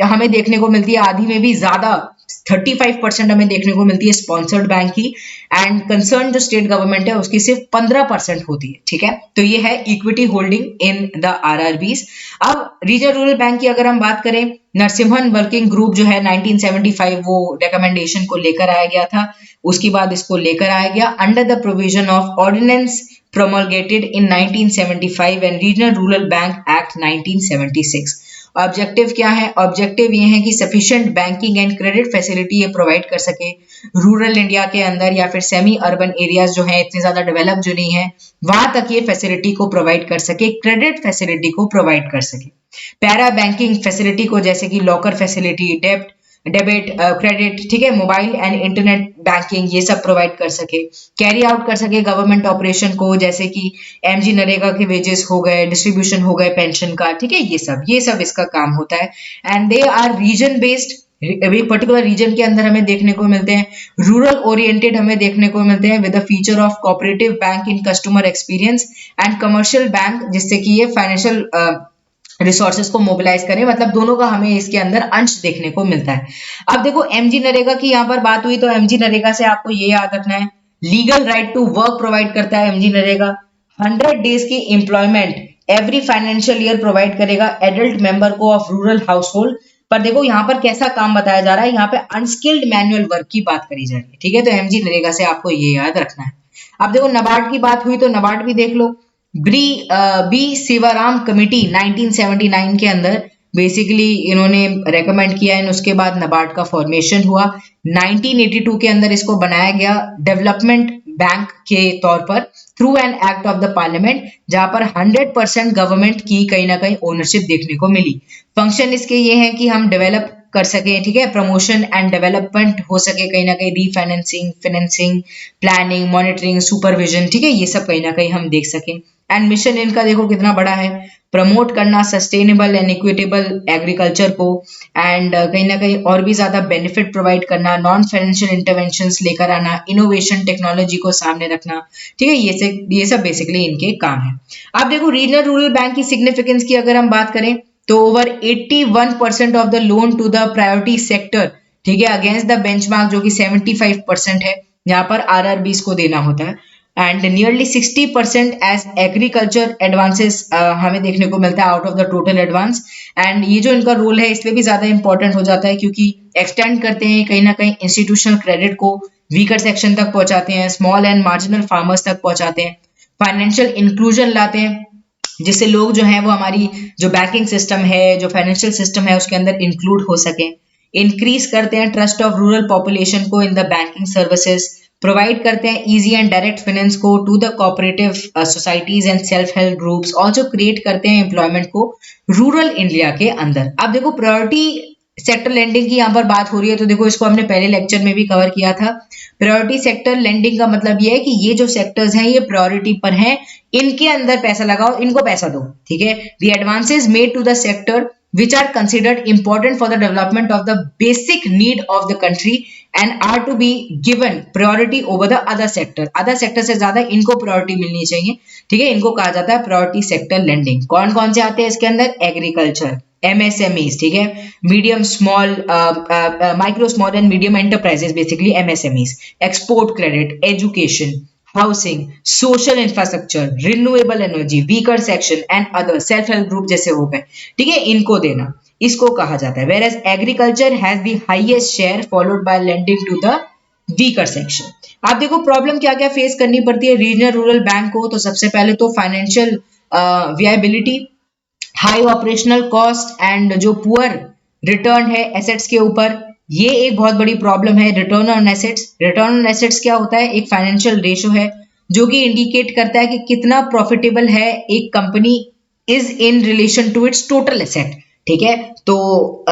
हमें देखने को मिलती है, आधी में भी ज्यादा 35% हमें देखने को मिलती है स्पॉन्सर्ड बैंक की, एंड कंसर्न जो स्टेट गवर्नमेंट है उसकी सिर्फ 15% होती है, ठीक है। तो ये है equity holding in the RRBs. अब रीजनल रूरल बैंक की अगर हम बात करें, नरसिम्हन वर्किंग ग्रुप जो है 1975 वो रिकमेंडेशन को लेकर आया गया था, उसके बाद इसको लेकर आया गया under the provision of ordinance promulgated in 1975 and Regional Rural Bank Act 1976। Objective क्या है, ऑब्जेक्टिव ये है कि sufficient banking and credit facility ये प्रोवाइड कर सके रूरल इंडिया के अंदर, या फिर सेमी अर्बन एरियाज जो है इतने ज्यादा डेवलप जो नहीं है वहां तक ये फैसिलिटी को प्रोवाइड कर सके, क्रेडिट फैसिलिटी को प्रोवाइड कर सके। पैरा बैंकिंग फैसिलिटी को जैसे कि लॉकर फैसिलिटी, डेबिट क्रेडिट, ठीक है, मोबाइल एंड इंटरनेट बैंकिंग ये सब प्रोवाइड कर सके, कैरी आउट कर सके गवर्नमेंट ऑपरेशन को, जैसे कि एमजी नरेगा के वेजेस हो गए, डिस्ट्रीब्यूशन हो गए पेंशन का, ठीक है, ये सब इसका काम होता है। And they are region based, particular region के अंदर हमें देखने को मिलते हैं, रूरल ओरिएंटेड हमें देखने को मिलते हैं with the feature of cooperative bank in customer experience and commercial bank, जिससे कि ये फाइनेंशियल रिसोर्सेज को मोबिलाइज करें, मतलब दोनों का हमें इसके अंदर अंश देखने को मिलता है। अब देखो एमजी नरेगा की यहाँ पर बात हुई, तो एमजी नरेगा से आपको ये याद रखना है legal right to work provide करता है एमजी नरेगा। 100 डेज की employment every financial year provide करेगा एडल्ट मेंबर को ऑफ रूरल हाउस होल्ड। पर देखो यहाँ पर कैसा काम बताया जा रहा है, यहाँ पे अनस्किल्ड मैनुअल वर्क की बात करी जा रही है, ठीक है। तो एमजी नरेगा से आपको ये याद रखना है। अब देखो नाबार्ड की बात हुई तो नाबार्ड भी देख लो। बी शिवराम कमेटी 1979 के अंदर बेसिकली इन्होंने रेकमेंड किया है, उसके बाद नाबार्ड का फॉर्मेशन हुआ। 1982 के अंदर इसको बनाया गया डेवलपमेंट बैंक के तौर पर through an act of the parliament, जहां पर 100% गवर्नमेंट की कहीं ना कहीं ओनरशिप देखने को मिली। फंक्शन इसके ये है कि हम डेवलप कर सके, ठीक है, प्रमोशन एंड डेवलपमेंट हो सके, कहीं ना कहीं refinancing, financing, planning, monitoring, supervision, ठीक है, ये सब कहीं ना कहीं हम देख सकें। एंड मिशन इनका देखो कितना बड़ा है, प्रमोट करना सस्टेनेबल एंड इक्विटेबल एग्रीकल्चर को, एंड कहीं ना कहीं और भी ज्यादा बेनिफिट प्रोवाइड करना, नॉन फाइनेंशियल इंटरवेंशंस लेकर आना, इनोवेशन टेक्नोलॉजी को सामने रखना, ठीक है, ये सब बेसिकली इनके काम है। अब देखो रीजनल रूरल बैंक की सिग्निफिकेंस की अगर हम बात करें तो over 81% of the loan to the priority sector, ठीक है, अगेंस्ट द बेंचमार्क जो कि 75% है, यहाँ पर आरआरबीज को देना होता है। And nearly 60% as agriculture advances हमें देखने को मिलता है out of the total advance. And ये जो इनका रोल है इसलिए भी ज्यादा इंपॉर्टेंट हो जाता है क्योंकि एक्सटेंड करते हैं कहीं ना कहीं इंस्टीट्यूशनल क्रेडिट को, वीकर सेक्शन तक पहुंचाते हैं, स्मॉल एंड मार्जिनल फार्मर्स तक पहुंचाते हैं, फाइनेंशियल इंक्लूजन लाते हैं जिससे लोग जो है वो हमारी जो बैंकिंग सिस्टम है, जो फाइनेंशियल सिस्टम है उसके अंदर इंक्लूड हो सके, इंक्रीज करते हैं ट्रस्ट ऑफ रूरल पॉपुलेशन को in the banking services, provide करते हैं इजी एंड डायरेक्ट फाइनेंस को to the cooperative societies and self help groups, also create करते हैं एम्प्लॉयमेंट को रूरल इंडिया के अंदर। अब देखो प्रायोरिटी सेक्टर लेंडिंग की यहाँ पर बात हो रही है तो देखो इसको हमने पहले लेक्चर में भी कवर किया था। प्रायोरिटी सेक्टर लेंडिंग का मतलब ये है कि ये जो सेक्टर्स हैं ये प्रायोरिटी पर हैं, इनके अंदर पैसा लगाओ, इनको पैसा दो, ठीक है। The advances made to the sector which are considered important for the development of the basic need of the country and are to be given priority over the other sector. other sector से ज्यादा इनको priority मिलनी चाहिए, ठीक है, इनको कहा जाता है priority sector lending। कौन कौन से आते हैं इसके अंदर? एग्रीकल्चर, MSMEs, ठीक है, medium small micro small and medium enterprises, basically MSMEs, export credit, education, housing, social infrastructure, renewable energy, weaker section and other, self help group जैसे हो गए, ठीक है, इनको देना, इसको कहा जाता है। Whereas agriculture has the highest share followed by lending to the weaker section. आप देखो प्रॉब्लम क्या क्या फेस करनी पड़ती है रीजनल रूरल बैंक को, तो सबसे पहले तो financial viability, high operational cost and जो पुअर रिटर्न है एसेट्स के ऊपर, ये एक बहुत बड़ी प्रॉब्लम है। Return on assets, return on assets क्या होता है? एक फाइनेंशियल रेशो है जो कि इंडिकेट करता है कि कितना प्रॉफिटेबल है एक company is in relation to its total asset, ठीक है। तो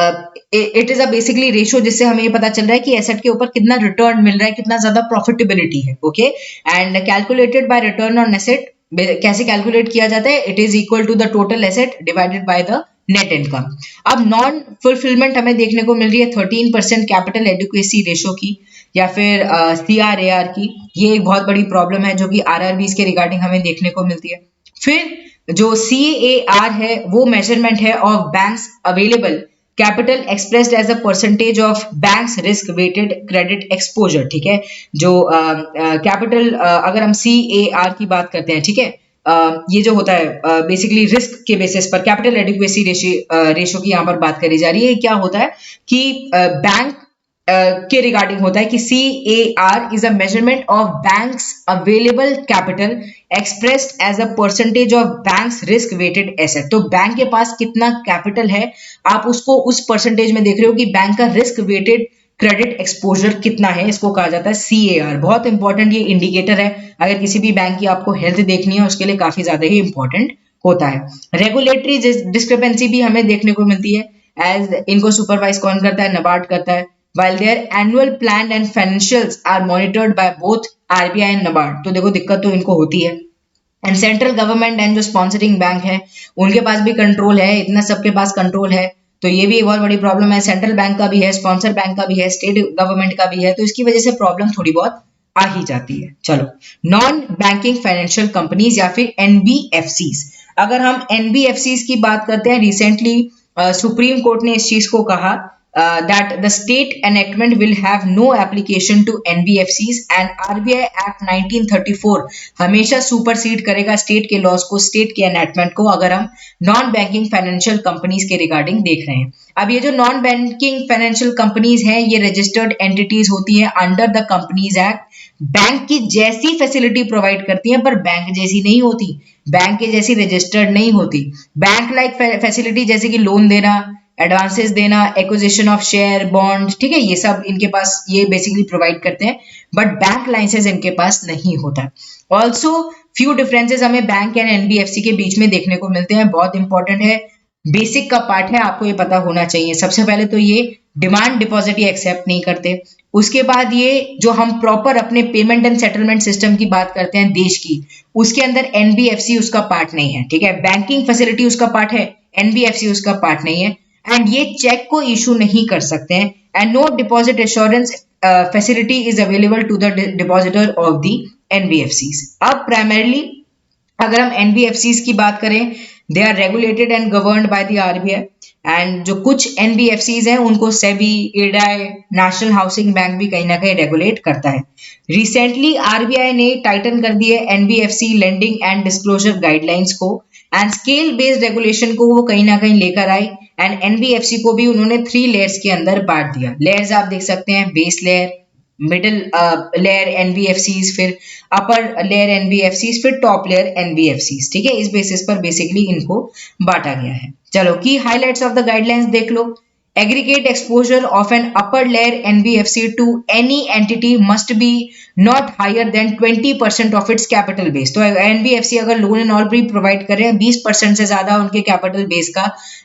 it is a basically ratio जिससे हमें ये पता चल रहा है कि एसेट के ऊपर कितना रिटर्न मिल रहा है, कितना ज्यादा प्रॉफिटेबिलिटी है, okay. And calculated by return on asset, कैसे कैलकुलेट किया जाता है? It is equal to the total asset divided by the net income. Non नॉन फुलफिलमेंट हमें देखने को मिल रही है 13% कैपिटल एडिक्वेसी रेशो की या फिर CRAR की, ये एक बहुत बड़ी प्रॉब्लम है जो कि RRBs के रिगार्डिंग हमें देखने को मिलती है। फिर जो CAR है वो मेजरमेंट है of banks available capital expressed as a percentage of banks risk weighted credit exposure, ठीक है। जो कैपिटल अगर हम CAR की बात करते हैं, ठीक है, ये जो होता है बेसिकली रिस्क के बेसिस पर कैपिटल एडिक्वेसी रेशो की यहाँ पर बात करी जा रही है। क्या होता है कि बैंक के रिगार्डिंग होता है कि CAR is a measurement of banks available capital expressed as a percentage of banks risk weighted asset. तो बैंक के पास कितना कैपिटल है आप उसको उस परसेंटेज में देख रहे हो कि बैंक का रिस्क वेटेड क्रेडिट एक्सपोजर कितना है, इसको कहा जाता है CAR। बहुत इंपॉर्टेंट ये इंडिकेटर है, अगर किसी भी बैंक की आपको हेल्थ देखनी है उसके लिए काफी ज्यादा ही इंपॉर्टेंट होता है। रेगुलेटरी डिस्क्रिपेंसी भी हमें देखने को मिलती है, एज इनको सुपरवाइज कौन करता है? नाबार्ड करता है। while their annual plan and financials are monitored by both RBI and NABARD। तो देखो दिक्कत तो इनको होती है। एंड सेंट्रल गवर्नमेंट एंड जो स्पॉन्सरिंग बैंक है उनके पास भी कंट्रोल है, इतना सबके पास कंट्रोल है, तो ये भी एक बहुत बड़ी प्रॉब्लम है। सेंट्रल बैंक का भी है, स्पॉन्सर बैंक का भी है, स्टेट गवर्नमेंट का भी है, तो इसकी वजह से प्रॉब्लम थोड़ी बहुत आ ही जाती है। चलो, नॉन बैंकिंग फाइनेंशियल कंपनीज या फिर NBFCs। अगर हम NBFCs की बात करते हैं, रिसेंटली सुप्रीम कोर्ट ने इस चीज को कहा that the state enactment will have no application to NBFCs and RBI Act 1934 हमेशा सुपरसीड करेगा स्टेट के लॉज को, स्टेट के एनैक्टमेंट को, अगर हम नॉन बैंकिंग फाइनेंशियल कंपनीज के रिगार्डिंग देख रहे हैं। अब ये जो नॉन बैंकिंग फाइनेंशियल कंपनीज हैं ये रजिस्टर्ड एंटिटीज होती हैं under the companies act, bank की जैसी फैसिलिटी प्रोवाइड करती हैं पर बैंक जैसी नहीं होती, बैंक के जैसी रजिस्टर्ड नहीं होती। बैंक लाइक फैसिलिटी जैसे कि लोन देना, एडवांसेस देना, एक्विजिशन ऑफ शेयर, बॉन्ड, ठीक है, ये सब इनके पास ये बेसिकली प्रोवाइड करते हैं, बट बैंक लाइसेंस इनके पास नहीं होता। ऑल्सो फ्यू डिफरेंसेस हमें बैंक एंड एनबीएफसी के बीच में देखने को मिलते हैं, बहुत इंपॉर्टेंट है, बेसिक का पार्ट है, आपको ये पता होना चाहिए। सबसे पहले तो ये डिमांड डिपॉजिट ये एक्सेप्ट नहीं करते, उसके बाद ये जो हम प्रॉपर अपने पेमेंट एंड सेटलमेंट सिस्टम की बात करते हैं देश की, उसके अंदर एनबीएफसी उसका पार्ट नहीं है, ठीक है, बैंकिंग फैसिलिटी उसका पार्ट है, एनबीएफसी उसका पार्ट नहीं है, एंड ये चेक को इशू नहीं कर सकते हैं, and no deposit assurance facility is available to the depositor of the NBFCs. अब प्राइमरली अगर हम एनबीएफसीज की बात करें, they are regulated and governed by the RBI, and जो कुछ एनबीएफसीज हैं उनको सेबी, इडाई, नेशनल हाउसिंग बैंक भी कहीं ना कहीं रेगुलेट करता है। रिसेंटली आरबीआई ने टाइटन कर दिए NBFC lending and disclosure guidelines को, एंड स्केल बेस्ड रेगुलेशन को वो कहीं ना कहीं लेकर आए, एंड एनबीएफसी को भी उन्होंने 3 लेयर्स के अंदर बांट दिया। लेयर्स आप देख सकते हैं, base layer, middle layer NBFCs, फिर अपर लेयर एनबीएफसीज, फिर टॉप लेयर एनबीएफसीज, ठीक है, इस बेसिस पर बेसिकली इनको बांटा गया है। चलो की हाइलाइट्स ऑफ द गाइडलाइंस देख लो। Aggregate exposure of an upper layer NBFC to any entity must be not higher than 20% of its capital base। तो NBFC अगर लोन एंड ऑल भी प्रोवाइड कर रहे हैं 20% से ज्यादा उनके कैपिटल बेस का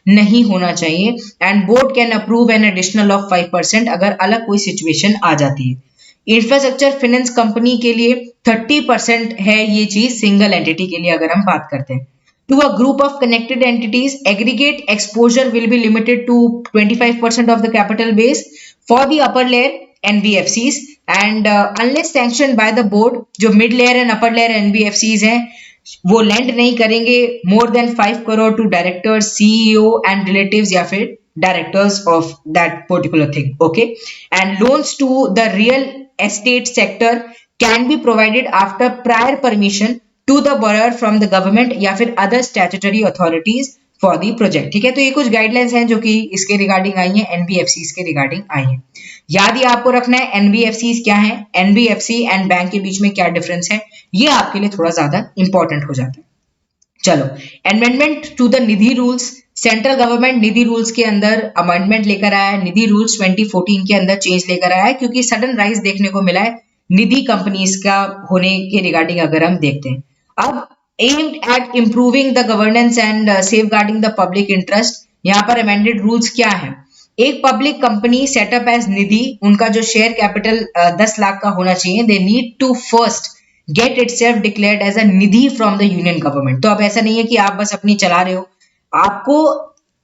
नहीं होना चाहिए, and board can approve an additional of 5% अगर अलग कोई सिचुएशन आ जाती है। इंफ्रास्ट्रक्चर फाइनेंस कंपनी के लिए 30% है ये चीज, सिंगल एंटिटी के लिए अगर हम बात करते हैं। To a group of connected entities, aggregate exposure will be limited to 25% of the capital base for the upper layer NBFCs, and unless sanctioned by the board, जो mid layer and upper layer NBFCs हैं वो lend नहीं करेंगे more than 5 crore to directors, CEO and relatives या फिर directors of that particular thing, okay? And loans to the real estate sector can be provided after prior permission to the borrower from the government या फिर other statutory authorities for the project, ठीक है। तो ये कुछ guidelines हैं जो कि इसके रिगार्डिंग आई हैं, एनबीएफसीज के रिगार्डिंग आई हैं। याद ही आपको रखना है एनबीएफसीज क्या है, एनबीएफसी एंड बैंक के बीच में क्या डिफरेंस है, ये आपके लिए थोड़ा ज्यादा इंपॉर्टेंट हो जाता है। चलो, amendment to the Nidhi rules, central government Nidhi rules के अंदर अमेंडमेंट लेकर आया है, निधि रूल्स 2014 के अंदर चेंज लेकर आया है, क्योंकि सडन राइज देखने को मिला है निधि कंपनीज का होने के रिगार्डिंग अगर हम देखते हैं। अब aimed at improving the governance and safeguarding the public interest, यहाँ पर amended rules क्या है। एक public company setup as Nidhi, उनका जो शेयर कैपिटल 10 लाख का होना चाहिए, they need to first get itself declared as a Nidhi from the union government. तो अब ऐसा नहीं है कि आप बस अपनी चला रहे हो, आपको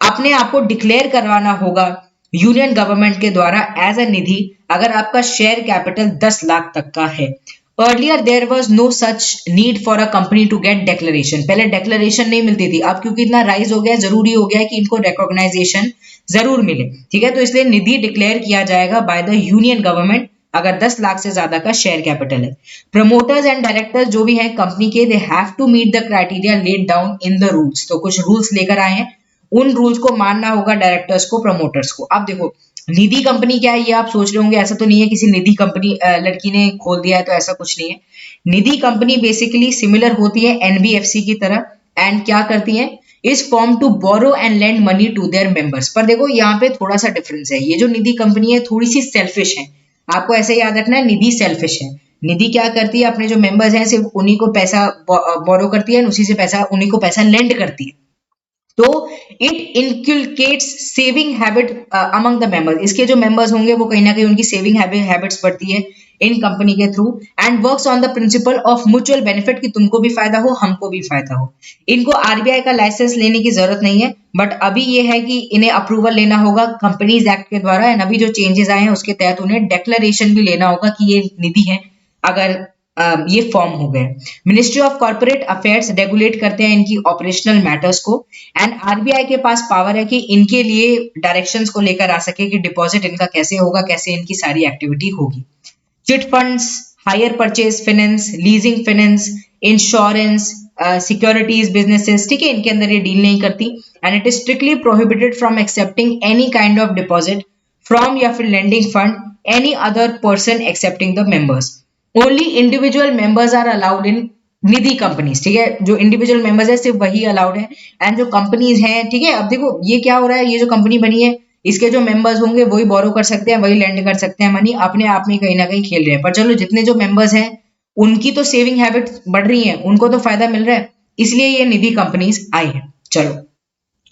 अपने आप को डिक्लेयर करवाना होगा यूनियन गवर्नमेंट के द्वारा एज अ निधि, अगर आपका शेयर कैपिटल 10 लाख तक का है। Earlier there was no such need for a company to get declaration, पहले declaration नहीं मिलती थी, अब क्योंकि इतना राइज हो गया, जरूरी हो गया है कि इनको recognition जरूर मिले, ठीक है। तो इसलिए निधि डिक्लेयर किया जाएगा बाय द यूनियन गवर्नमेंट अगर 10 लाख से ज्यादा का शेयर कैपिटल है। प्रमोटर्स एंड डायरेक्टर्स जो भी हैं कंपनी के, they have to meet the criteria laid down in the rules. तो कुछ रूल्स लेकर आए हैं, उन रूल्स को मानना होगा डायरेक्टर्स को, प्रमोटर्स को। अब देखो निधि कंपनी क्या है, ये आप सोच रहे होंगे, ऐसा तो नहीं है किसी निधि कंपनी लड़की ने खोल दिया है, तो ऐसा कुछ नहीं है। निधि कंपनी बेसिकली सिमिलर होती है एनबीएफसी की तरह, एंड क्या करती है, is form to borrow and lend money to their members. पर देखो यहाँ पे थोड़ा सा डिफरेंस है, ये जो निधि कंपनी है थोड़ी सी सेल्फिश है, आपको ऐसे याद रखना है, निधि सेल्फिश है। निधि क्या करती है, अपने जो मेंबर्स हैं सिर्फ उन्हीं को पैसा बोरो करती है, उसी से पैसा उन्हीं को पैसा लेंड करती है। तो it inculcates saving habit among the members, इसके जो मेंबर्स होंगे वो कहीं ना कहीं उनकी सेविंग हैबिट्स बढ़ती है इन कंपनी के through, and works on the principle of mutual benefit कि तुमको भी फायदा हो हमको भी फायदा हो। इनको आरबीआई का लाइसेंस लेने की जरूरत नहीं है, बट अभी ये है कि इन्हें अप्रूवल लेना होगा कंपनीज एक्ट के द्वारा, एंड अभी जो चेंजेस आए हैं उसके तहत उन्हें डिक्लेरेशन भी लेना होगा कि ये निधि है। अगर ये फॉर्म हो गए। Ministry of corporate affairs regulate करते हैं इनकी ऑपरेशनल मैटर्स को, एंड आरबीआई के पास पावर है कि इनके लिए डायरेक्शंस को लेकर आ सके कि डिपॉजिट इनका कैसे होगा, कैसे इनकी सारी एक्टिविटी होगी। Chit funds, hire purchase finance, leasing finance, insurance, securities businesses, ठीक है, इनके अंदर ये डील नहीं करती। And it is strictly prohibited from accepting any kind of deposit from या फिर lending fund any other person accepting the members. Only individual members are allowed in Nidhi companies, ठीक है, जो इंडिविजुअल मेंबर्स है सिर्फ वही अलाउड है। एंड जो कंपनीज हैं, ठीक है, अब देखो ये क्या हो रहा है, ये जो कंपनी बनी है इसके जो मेंबर्स होंगे वही बोरो कर सकते हैं, वही लेंड कर सकते हैं मनी, अपने आप में कहीं ना कहीं खेल रहे हैं। पर चलो जितने जो मेंबर्स हैं उनकी तो सेविंग हैबिट बढ़ रही है, उनको तो फायदा मिल रहा है, इसलिए ये निधि कंपनीज आई है। चलो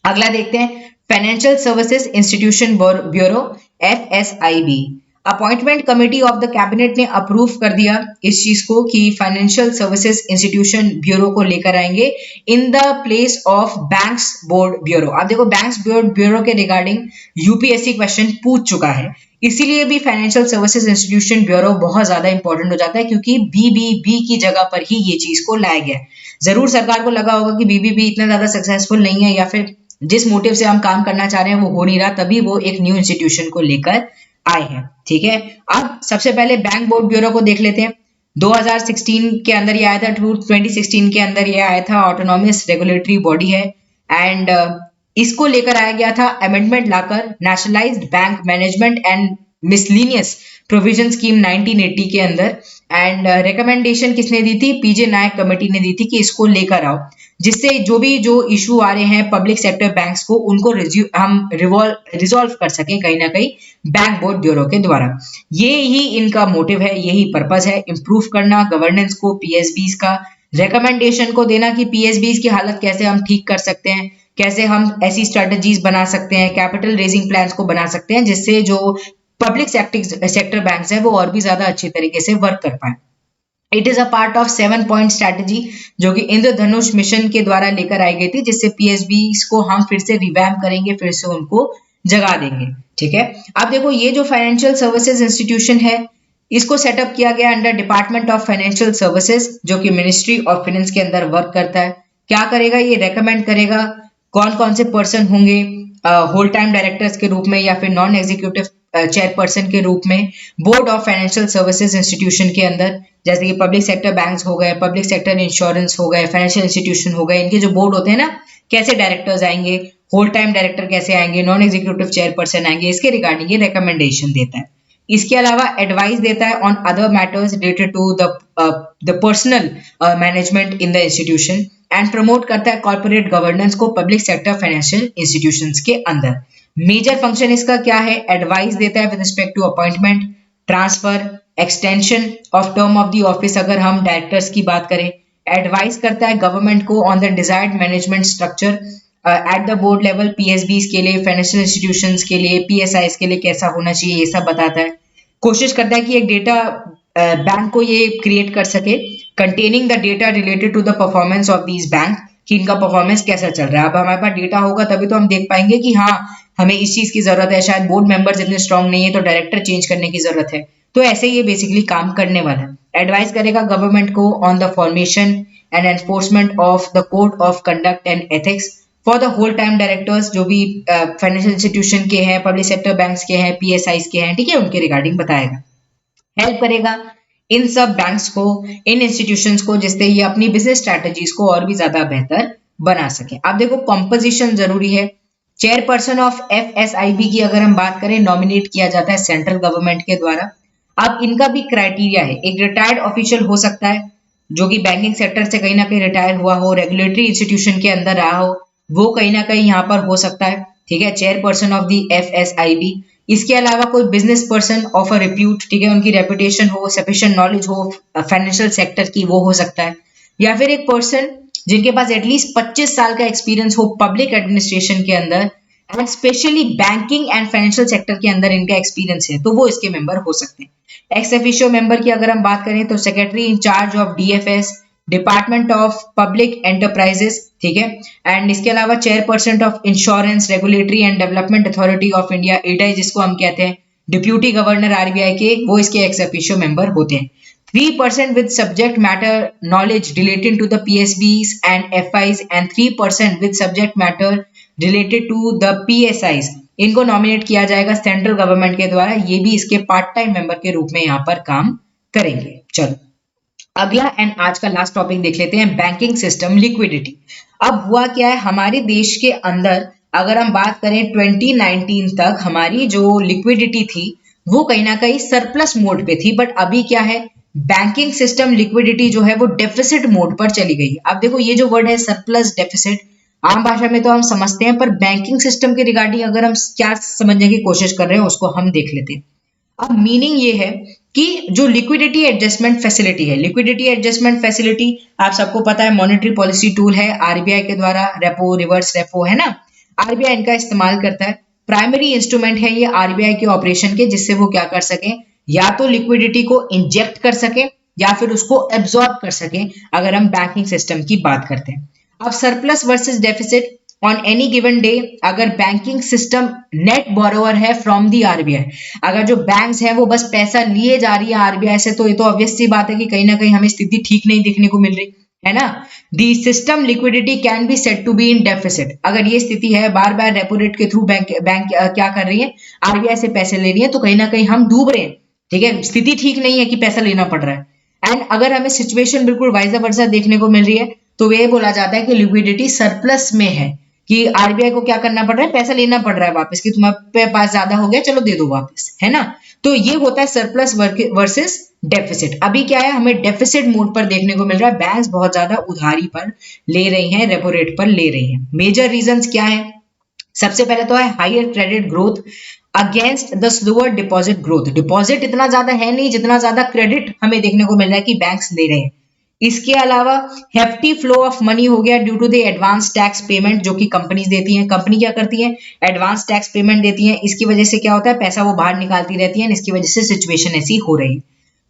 अगला देखते हैं, financial services institution bureau, FSIB। Appointment committee of the cabinet ने अप्रूव कर दिया इस चीज को कि फाइनेंशियल सर्विसेज इंस्टीट्यूशन ब्यूरो को लेकर आएंगे in the place of banks board bureau. आप देखो बैंक्स बोर्ड ब्यूरो के रिगार्डिंग यूपीएससी क्वेश्चन पूछ चुका है, इसीलिए भी फाइनेंशियल सर्विसेज इंस्टीट्यूशन ब्यूरो बहुत ज्यादा इंपॉर्टेंट हो जाता है, क्योंकि बीबीबी की जगह पर ही ये चीज को लाया गया है। जरूर सरकार को लगा होगा कि बीबीबी इतना ज्यादा सक्सेसफुल नहीं है, या फिर जिस मोटिव से हम काम करना चाह रहे हैं वो हो नहीं रहा, तभी वो एक न्यू इंस्टीट्यूशन को लेकर आए हैं। ठीक है, अब सबसे पहले बैंक बोर्ड ब्यूरो को देख लेते हैं। 2016 के अंदर ये आया था, 2016 के अंदर ये आया था, ऑटोनॉमस रेगुलेटरी बॉडी है। एंड इसको लेकर आया गया था amendment locker nationalised bank management and miscellaneous provision scheme 1980 के अंदर। एंड रिकमेंडेशन किसने दी थी, पीजे नायक कमेटी ने दी थी कि इसको लेकर आओ, जिससे जो इशू आ रहे हैं पब्लिक सेक्टर बैंक्स को, उनको हम रिजॉल्व कर सकें कहीं ना कहीं बैंक बोर्ड ब्यूरो के द्वारा। ये ही इनका मोटिव है, यही पर्पस है, इंप्रूव करना गवर्नेंस को, पीएसबीज का रिकमेंडेशन को देना कि पीएसबीज की हालत कैसे हम ठीक कर सकते हैं, कैसे हम ऐसी स्ट्रेटजीज बना सकते हैं, कैपिटल रेजिंग प्लान्स को बना सकते हैं, जिससे जो पब्लिक सेक्टर बैंक्स है वो और भी ज्यादा अच्छी तरीके से वर्क कर पाए। It is a part of 7 point strategy जो कि इंद्रधनुष मिशन के द्वारा लेकर आई गई थी, जिससे पीएसबी को हम फिर से रिवैम्प करेंगे, फिर से उनको जगा देंगे। ठीक है, अब देखो ये जो फाइनेंशियल सर्विसेज इंस्टीट्यूशन है इसको सेटअप किया गया under department of financial services, जो कि मिनिस्ट्री ऑफ फाइनेंस के अंदर वर्क करता है। क्या करेगा, ये रेकमेंड करेगा कौन कौन से पर्सन होंगे होल टाइम डायरेक्टर्स के रूप में या फिर नॉन एग्जीक्यूटिव चेयरपर्सन के रूप में board of financial services institution के अंदर, जैसे कि पब्लिक सेक्टर बैंक्स हो गए, पब्लिक सेक्टर इंश्योरेंस हो गए, फाइनेंशियल इंस्टीट्यूशन हो गए, इनके जो बोर्ड होते हैं ना, कैसे डायरेक्टर्स आएंगे, होल टाइम डायरेक्टर कैसे आएंगे, नॉन एग्जीक्यूटिव चेयरपर्सन आएंगे, इसके रिगार्डिंग ये रिकमेंडेशन देता है। इसके अलावा एडवाइस देता है on other matters related to the personal management in the institution, and promote करता है कॉर्पोरेट गवर्नेंस को पब्लिक सेक्टर फाइनेंशियल इंस्टीट्यूशंस के अंदर। मेजर फंक्शन इसका क्या है, एडवाइस देता है with respect to appointment, transfer, extension of term of the office, अगर हम डायरेक्टर्स की बात करें, एडवाइस करता है गवर्नमेंट को on the desired management structure at the board level, PSBs के लिए, फाइनेंशियल इंस्टीट्यूशंस के लिए, पीएसआईज के लिए कैसा होना चाहिए, ये सब बताता है। कोशिश करता है कि एक डेटा बैंक को ये क्रिएट कर सके containing the data related to the performance of these bank, कि इनका परफॉर्मेंस कैसा चल रहा है। अब हमारे पास डेटा होगा तभी तो हम देख पाएंगे कि हाँ हमें इस चीज की जरूरत है, शायद बोर्ड मेंबर्स इतने स्ट्रांग नहीं है तो डायरेक्टर चेंज करने की जरूरत है। तो ऐसे ये बेसिकली काम करने वाला है। एडवाइस करेगा गवर्नमेंट को on the formation and enforcement of the code of conduct and ethics for the whole time directors, जो भी फाइनेंशियल इंस्टीट्यूशन के हैं, पब्लिक सेक्टर बैंक्स के हैं, पीएसआईज के हैं, ठीक है, उनके रिगार्डिंग बताएगा। हेल्प करेगा इन सब बैंक्स को, इन इंस्टीट्यूशंस को, जिससे ये अपनी बिजनेस स्ट्रैटेजीज को और भी ज्यादा बेहतर बना सके। अब देखो कॉम्पोजिशन जरूरी है। चेयरपर्सन ऑफ एफएसआईबी की अगर हम बात करें, नॉमिनेट किया जाता है सेंट्रल गवर्नमेंट के द्वारा। अब इनका भी क्राइटेरिया है, एक रिटायर्ड ऑफिशियल हो सकता है जो कि बैंकिंग सेक्टर से कहीं ना कहीं रिटायर हुआ हो, रेगुलेटरी इंस्टीट्यूशन के अंदर रहा हो, वो कहीं ना कहीं यहाँ पर हो सकता है। ठीक है, चेयरपर्सन ऑफ द एफएसआईबी। इसके अलावा कोई business person of a repute, ठीक है, उनकी रेपुटेशन हो, सफिशिएंट नॉलेज हो फाइनेंशियल सेक्टर की, वो हो सकता है। या फिर एक पर्सन जिनके पास एटलीस्ट 25 साल का एक्सपीरियंस हो पब्लिक एडमिनिस्ट्रेशन के अंदर, and specially banking and financial sector के अंदर इनका एक्सपीरियंस है, तो वो इसके मेंबर हो सकते हैं। एक्स ऑफिशियो मेंबर की अगर हम बात करें तो secretary in charge of DFS, department of public enterprises, ठीक है, एंड इसके अलावा chairperson of insurance regulatory and development authority of India, IRDAI जिसको हम कहते हैं, डिप्यूटी गवर्नर आरबीआई के, वो इसके एक्स ऑफिशियो मेंबर होते हैं। 3% with subject matter knowledge relating to the PSBs and FIs and 3% with subject matter related to the PSIs, इनको नॉमिनेट किया जाएगा सेंट्रल गवर्नमेंट के द्वारा। ये भी इसके पार्ट टाइम मेंबर के रूप में यहाँ पर काम करेंगे। चलो अगला एंड आज का लास्ट टॉपिक देख लेते हैं, बैंकिंग सिस्टम लिक्विडिटी। अब हुआ क्या है, हमारे देश के अंदर अगर हम बात करें 2019 तक हमारी जो लिक्विडिटी थी वो कहीं ना कहीं सरप्लस मोड पे थी, बट अभी क्या है, बैंकिंग सिस्टम लिक्विडिटी जो है वो डेफिसिट मोड पर चली गई। अब देखो ये जो वर्ड है सरप्लस डेफिसिट, आम भाषा में तो हम समझते हैं, पर बैंकिंग सिस्टम के रिगार्डिंग अगर हम क्या समझने की कोशिश कर रहे हैं उसको हम देख लेते हैं। अब मीनिंग ये है कि जो लिक्विडिटी एडजस्टमेंट फैसिलिटी है, लिक्विडिटी एडजस्टमेंट फैसिलिटी आप सबको पता है मॉनेटरी पॉलिसी टूल है आरबीआई के द्वारा, रेपो रिवर्स रेपो है ना, आरबीआई इनका इस्तेमाल करता है। प्राइमरी इंस्ट्रूमेंट है ये आरबीआई के ऑपरेशन के, जिससे वो क्या कर सके, या तो लिक्विडिटी को इंजेक्ट कर सके या फिर उसको एब्जॉर्ब कर सके, अगर हम बैंकिंग सिस्टम की बात करते हैं। अब surplus versus deficit on any given day, अगर बैंकिंग सिस्टम नेट बोरोवर है फ्रॉम दी आरबीआई, अगर जो बैंक्स हैं वो बस पैसा लिए जा रही है आरबीआई से, तो ये तो ऑब्वियस सी बात है कि कहीं ना कहीं हमें स्थिति ठीक नहीं दिखने को मिल रही है ना। The system liquidity can be said to be in deficit, अगर ये स्थिति है बार बार रेपो रेट के थ्रू बैंक क्या कर रही है, आरबीआई से पैसे ले रही है, तो कहीं ना कहीं हम डूब रहे हैं। ठीक है, स्थिति ठीक नहीं है कि पैसा लेना पड़ रहा है। एंड अगर हमें सिचुएशन बिल्कुल वाइस वर्सा देखने को मिल रही है, तो ये बोला जाता है कि लिक्विडिटी सरप्लस में है, कि आरबीआई को क्या करना पड़ रहा है, पैसा लेना पड़ रहा है वापस, कि तुम्हारे पास ज्यादा हो गया चलो दे दो वापस, है ना। तो ये होता है सरप्लस वर्सेस डेफिसिट। अभी क्या है, हमें डेफिसिट मोड पर देखने को मिल रहा है, बैंक्स बहुत ज्यादा उधारी पर ले रही हैं, रेपो रेट पर ले रही हैं। मेजर रीजंस क्या है, सबसे पहले तो है higher credit growth against the slower deposit growth. Deposit इतना ज्यादा है नहीं जितना ज्यादा क्रेडिट हमें देखने को मिल रहा है कि बैंक्स ले रहे हैं। इसके अलावा हेफ्टी फ्लो ऑफ मनी हो गया due to the advance tax payment जो कि कंपनीज देती हैं। कंपनी क्या करती है, एडवांस टैक्स पेमेंट देती है, इसकी वजह से क्या होता है, पैसा वो बाहर निकालती रहती है, इसकी वजह से सिचुएशन ऐसी हो रही है।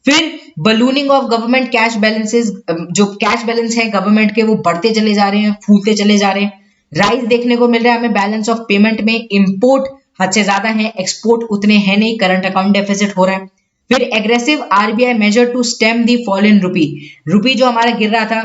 फिर ballooning of government cash balances, जो कैश बैलेंस है गवर्नमेंट के वो बढ़ते चले जा रहे हैं, फूलते चले जा रहे हैं। राइज देखने को मिल रहा है हमें बैलेंस ऑफ पेमेंट में, इंपोर्ट हद से ज्यादा है, एक्सपोर्ट उतने हैं नहीं, करंट अकाउंट डेफिसिट हो रहा है। फिर aggressive RBI measure to stem the fall in rupee, rupee जो हमारा गिर रहा था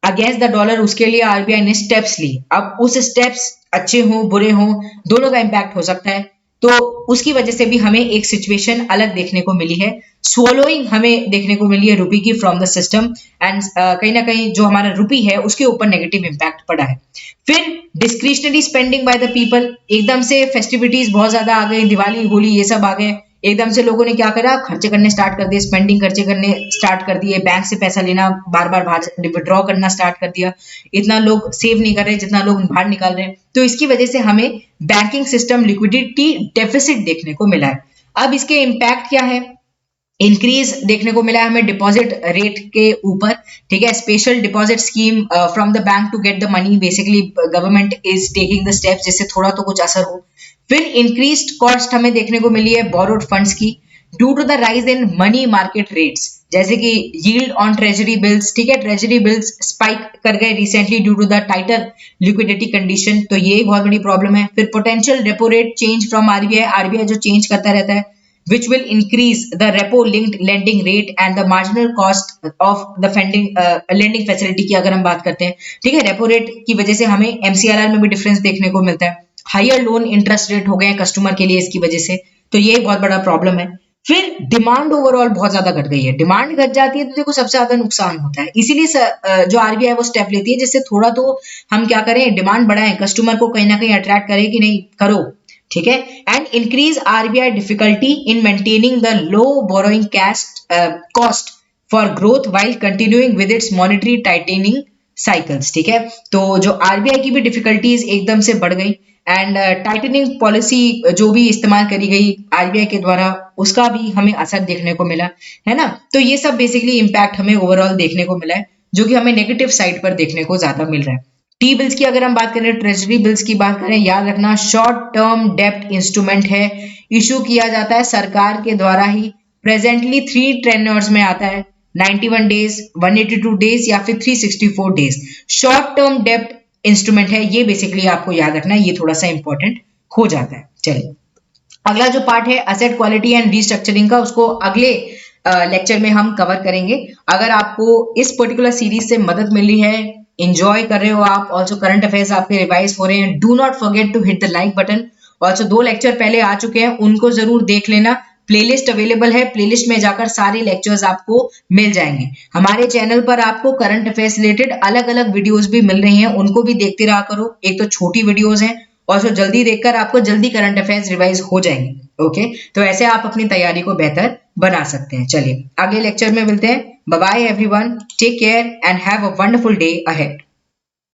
अगेंस्ट द डॉलर, उसके लिए आरबीआई ने स्टेप्स ली। अब उस स्टेप्स अच्छे हों बुरे हों दोनों का इंपैक्ट हो सकता है, तो उसकी वजह से भी हमें एक सिचुएशन अलग देखने को मिली है। स्वोलोइंग हमें देखने को मिली है रूपी की फ्रॉम द सिस्टम, एंड कहीं ना कहीं जो हमारा रूपी है उसके ऊपर नेगेटिव इंपैक्ट पड़ा है। फिर discretionary spending by the people, एकदम से फेस्टिविटीज बहुत ज्यादा आ गई, दिवाली होली ये सब आ गए, एकदम से लोगों ने क्या करा, खर्चे करने स्टार्ट कर दिए, स्पेंडिंग खर्चे करने स्टार्ट कर दिए, बैंक से पैसा लेना बार बार बाहर विड्रॉ करना स्टार्ट कर दिया, इतना लोग सेव नहीं कर रहे जितना लोग बाहर निकाल रहे हैं, तो इसकी वजह से हमें बैंकिंग सिस्टम लिक्विडिटी डेफिसिट देखने को मिला है। अब इसके इम्पैक्ट क्या है, इंक्रीज देखने को मिला है हमें डिपॉजिट रेट के ऊपर, ठीक है, special deposit scheme from the bank to get the money, basically government is taking the steps जिससे थोड़ा तो कुछ असर हो। फिर इंक्रीज्ड कॉस्ट हमें देखने को मिली है बोरोड फंड्स की due to the rise in money market rates, जैसे कि यील्ड ऑन ट्रेजरी बिल्स, ठीक है, ट्रेजरी बिल्स स्पाइक कर गए recently due to the tighter liquidity condition, तो ये एक बहुत बड़ी प्रॉब्लम है। फिर potential repo rate change from RBI, RBI जो चेंज करता रहता है which will increase the repo linked lending rate and the marginal cost of the lending facility की अगर हम बात करते हैं, ठीक है, रेपो रेट की वजह से हमें MCLR में भी डिफरेंस देखने को मिलता है। हायर लोन इंटरेस्ट रेट हो गए कस्टमर के लिए इसकी वजह से, तो ये बहुत बड़ा प्रॉब्लम है। फिर डिमांड ओवरऑल बहुत ज्यादा घट गई है, डिमांड घट जाती है तो देखो सबसे ज्यादा नुकसान होता है, इसीलिए जो आरबीआई वो स्टेप लेती है जिससे थोड़ा तो हम क्या करें, डिमांड बढ़ाएं, कस्टमर को कहीं ना कहीं अट्रैक्ट करें कि नहीं करो, ठीक है। And increase RBI difficulty in maintaining the low borrowing cost for growth while continuing with its monetary tightening cycles, ठीक है। तो जो आरबीआई की भी डिफिकल्टीज एकदम से बढ़ गई, एंड टाइटनिंग पॉलिसी जो भी इस्तेमाल करी गई आरबीआई के द्वारा उसका भी हमें असर देखने को मिला, है ना। तो ये सब बेसिकली इंपैक्ट हमें ओवरऑल देखने को मिला है, जो कि हमें नेगेटिव साइड पर देखने को ज्यादा मिल रहा है। टी बिल्स की अगर हम बात करें, ट्रेजरी बिल्स की बात करें, याद रखना शॉर्ट टर्म डेब्ट इंस्ट्रूमेंट है, इशू किया जाता है सरकार के द्वारा ही, प्रेजेंटली 3 टेन्योर्स में आता है, 91 डेज, 182 डेज या फिर 364 डेज। शॉर्ट टर्म डेब्ट इंस्ट्रूमेंट है, ये बेसिकली आपको याद रखना है, ये थोड़ा सा इंपॉर्टेंट हो जाता है। चलिए अगला जो पार्ट है एसेट क्वालिटी एंड रीस्ट्रक्चरिंग का, उसको अगले लेक्चर में हम कवर करेंगे। अगर आपको इस पर्टिकुलर सीरीज से मदद मिली है, एंजॉय कर रहे हो आप, ऑल्सो करंट अफेयर्स आपके रिवाइज हो रहे हैं, do not forget to hit the like button. Also 2 lecture पहले आ चुके हैं, उनको जरूर देख लेना। प्लेलिस्ट अवेलेबल है, प्लेलिस्ट में जाकर सारे लेक्चर्स आपको मिल जाएंगे। हमारे चैनल पर आपको करंट अफेयर्स रिलेटेड अलग अलग वीडियोस भी मिल रही हैं, उनको भी देखते रहा करो। एक तो छोटी वीडियोस हैं, और जल्दी देखकर आपको जल्दी करंट अफेयर्स रिवाइज हो जाएंगे। ओके, तो ऐसे आप अपनी तैयारी को बेहतर बना सकते हैं। चलिए अगले लेक्चर में मिलते हैं। Bye bye everyone, take care and have a wonderful day ahead.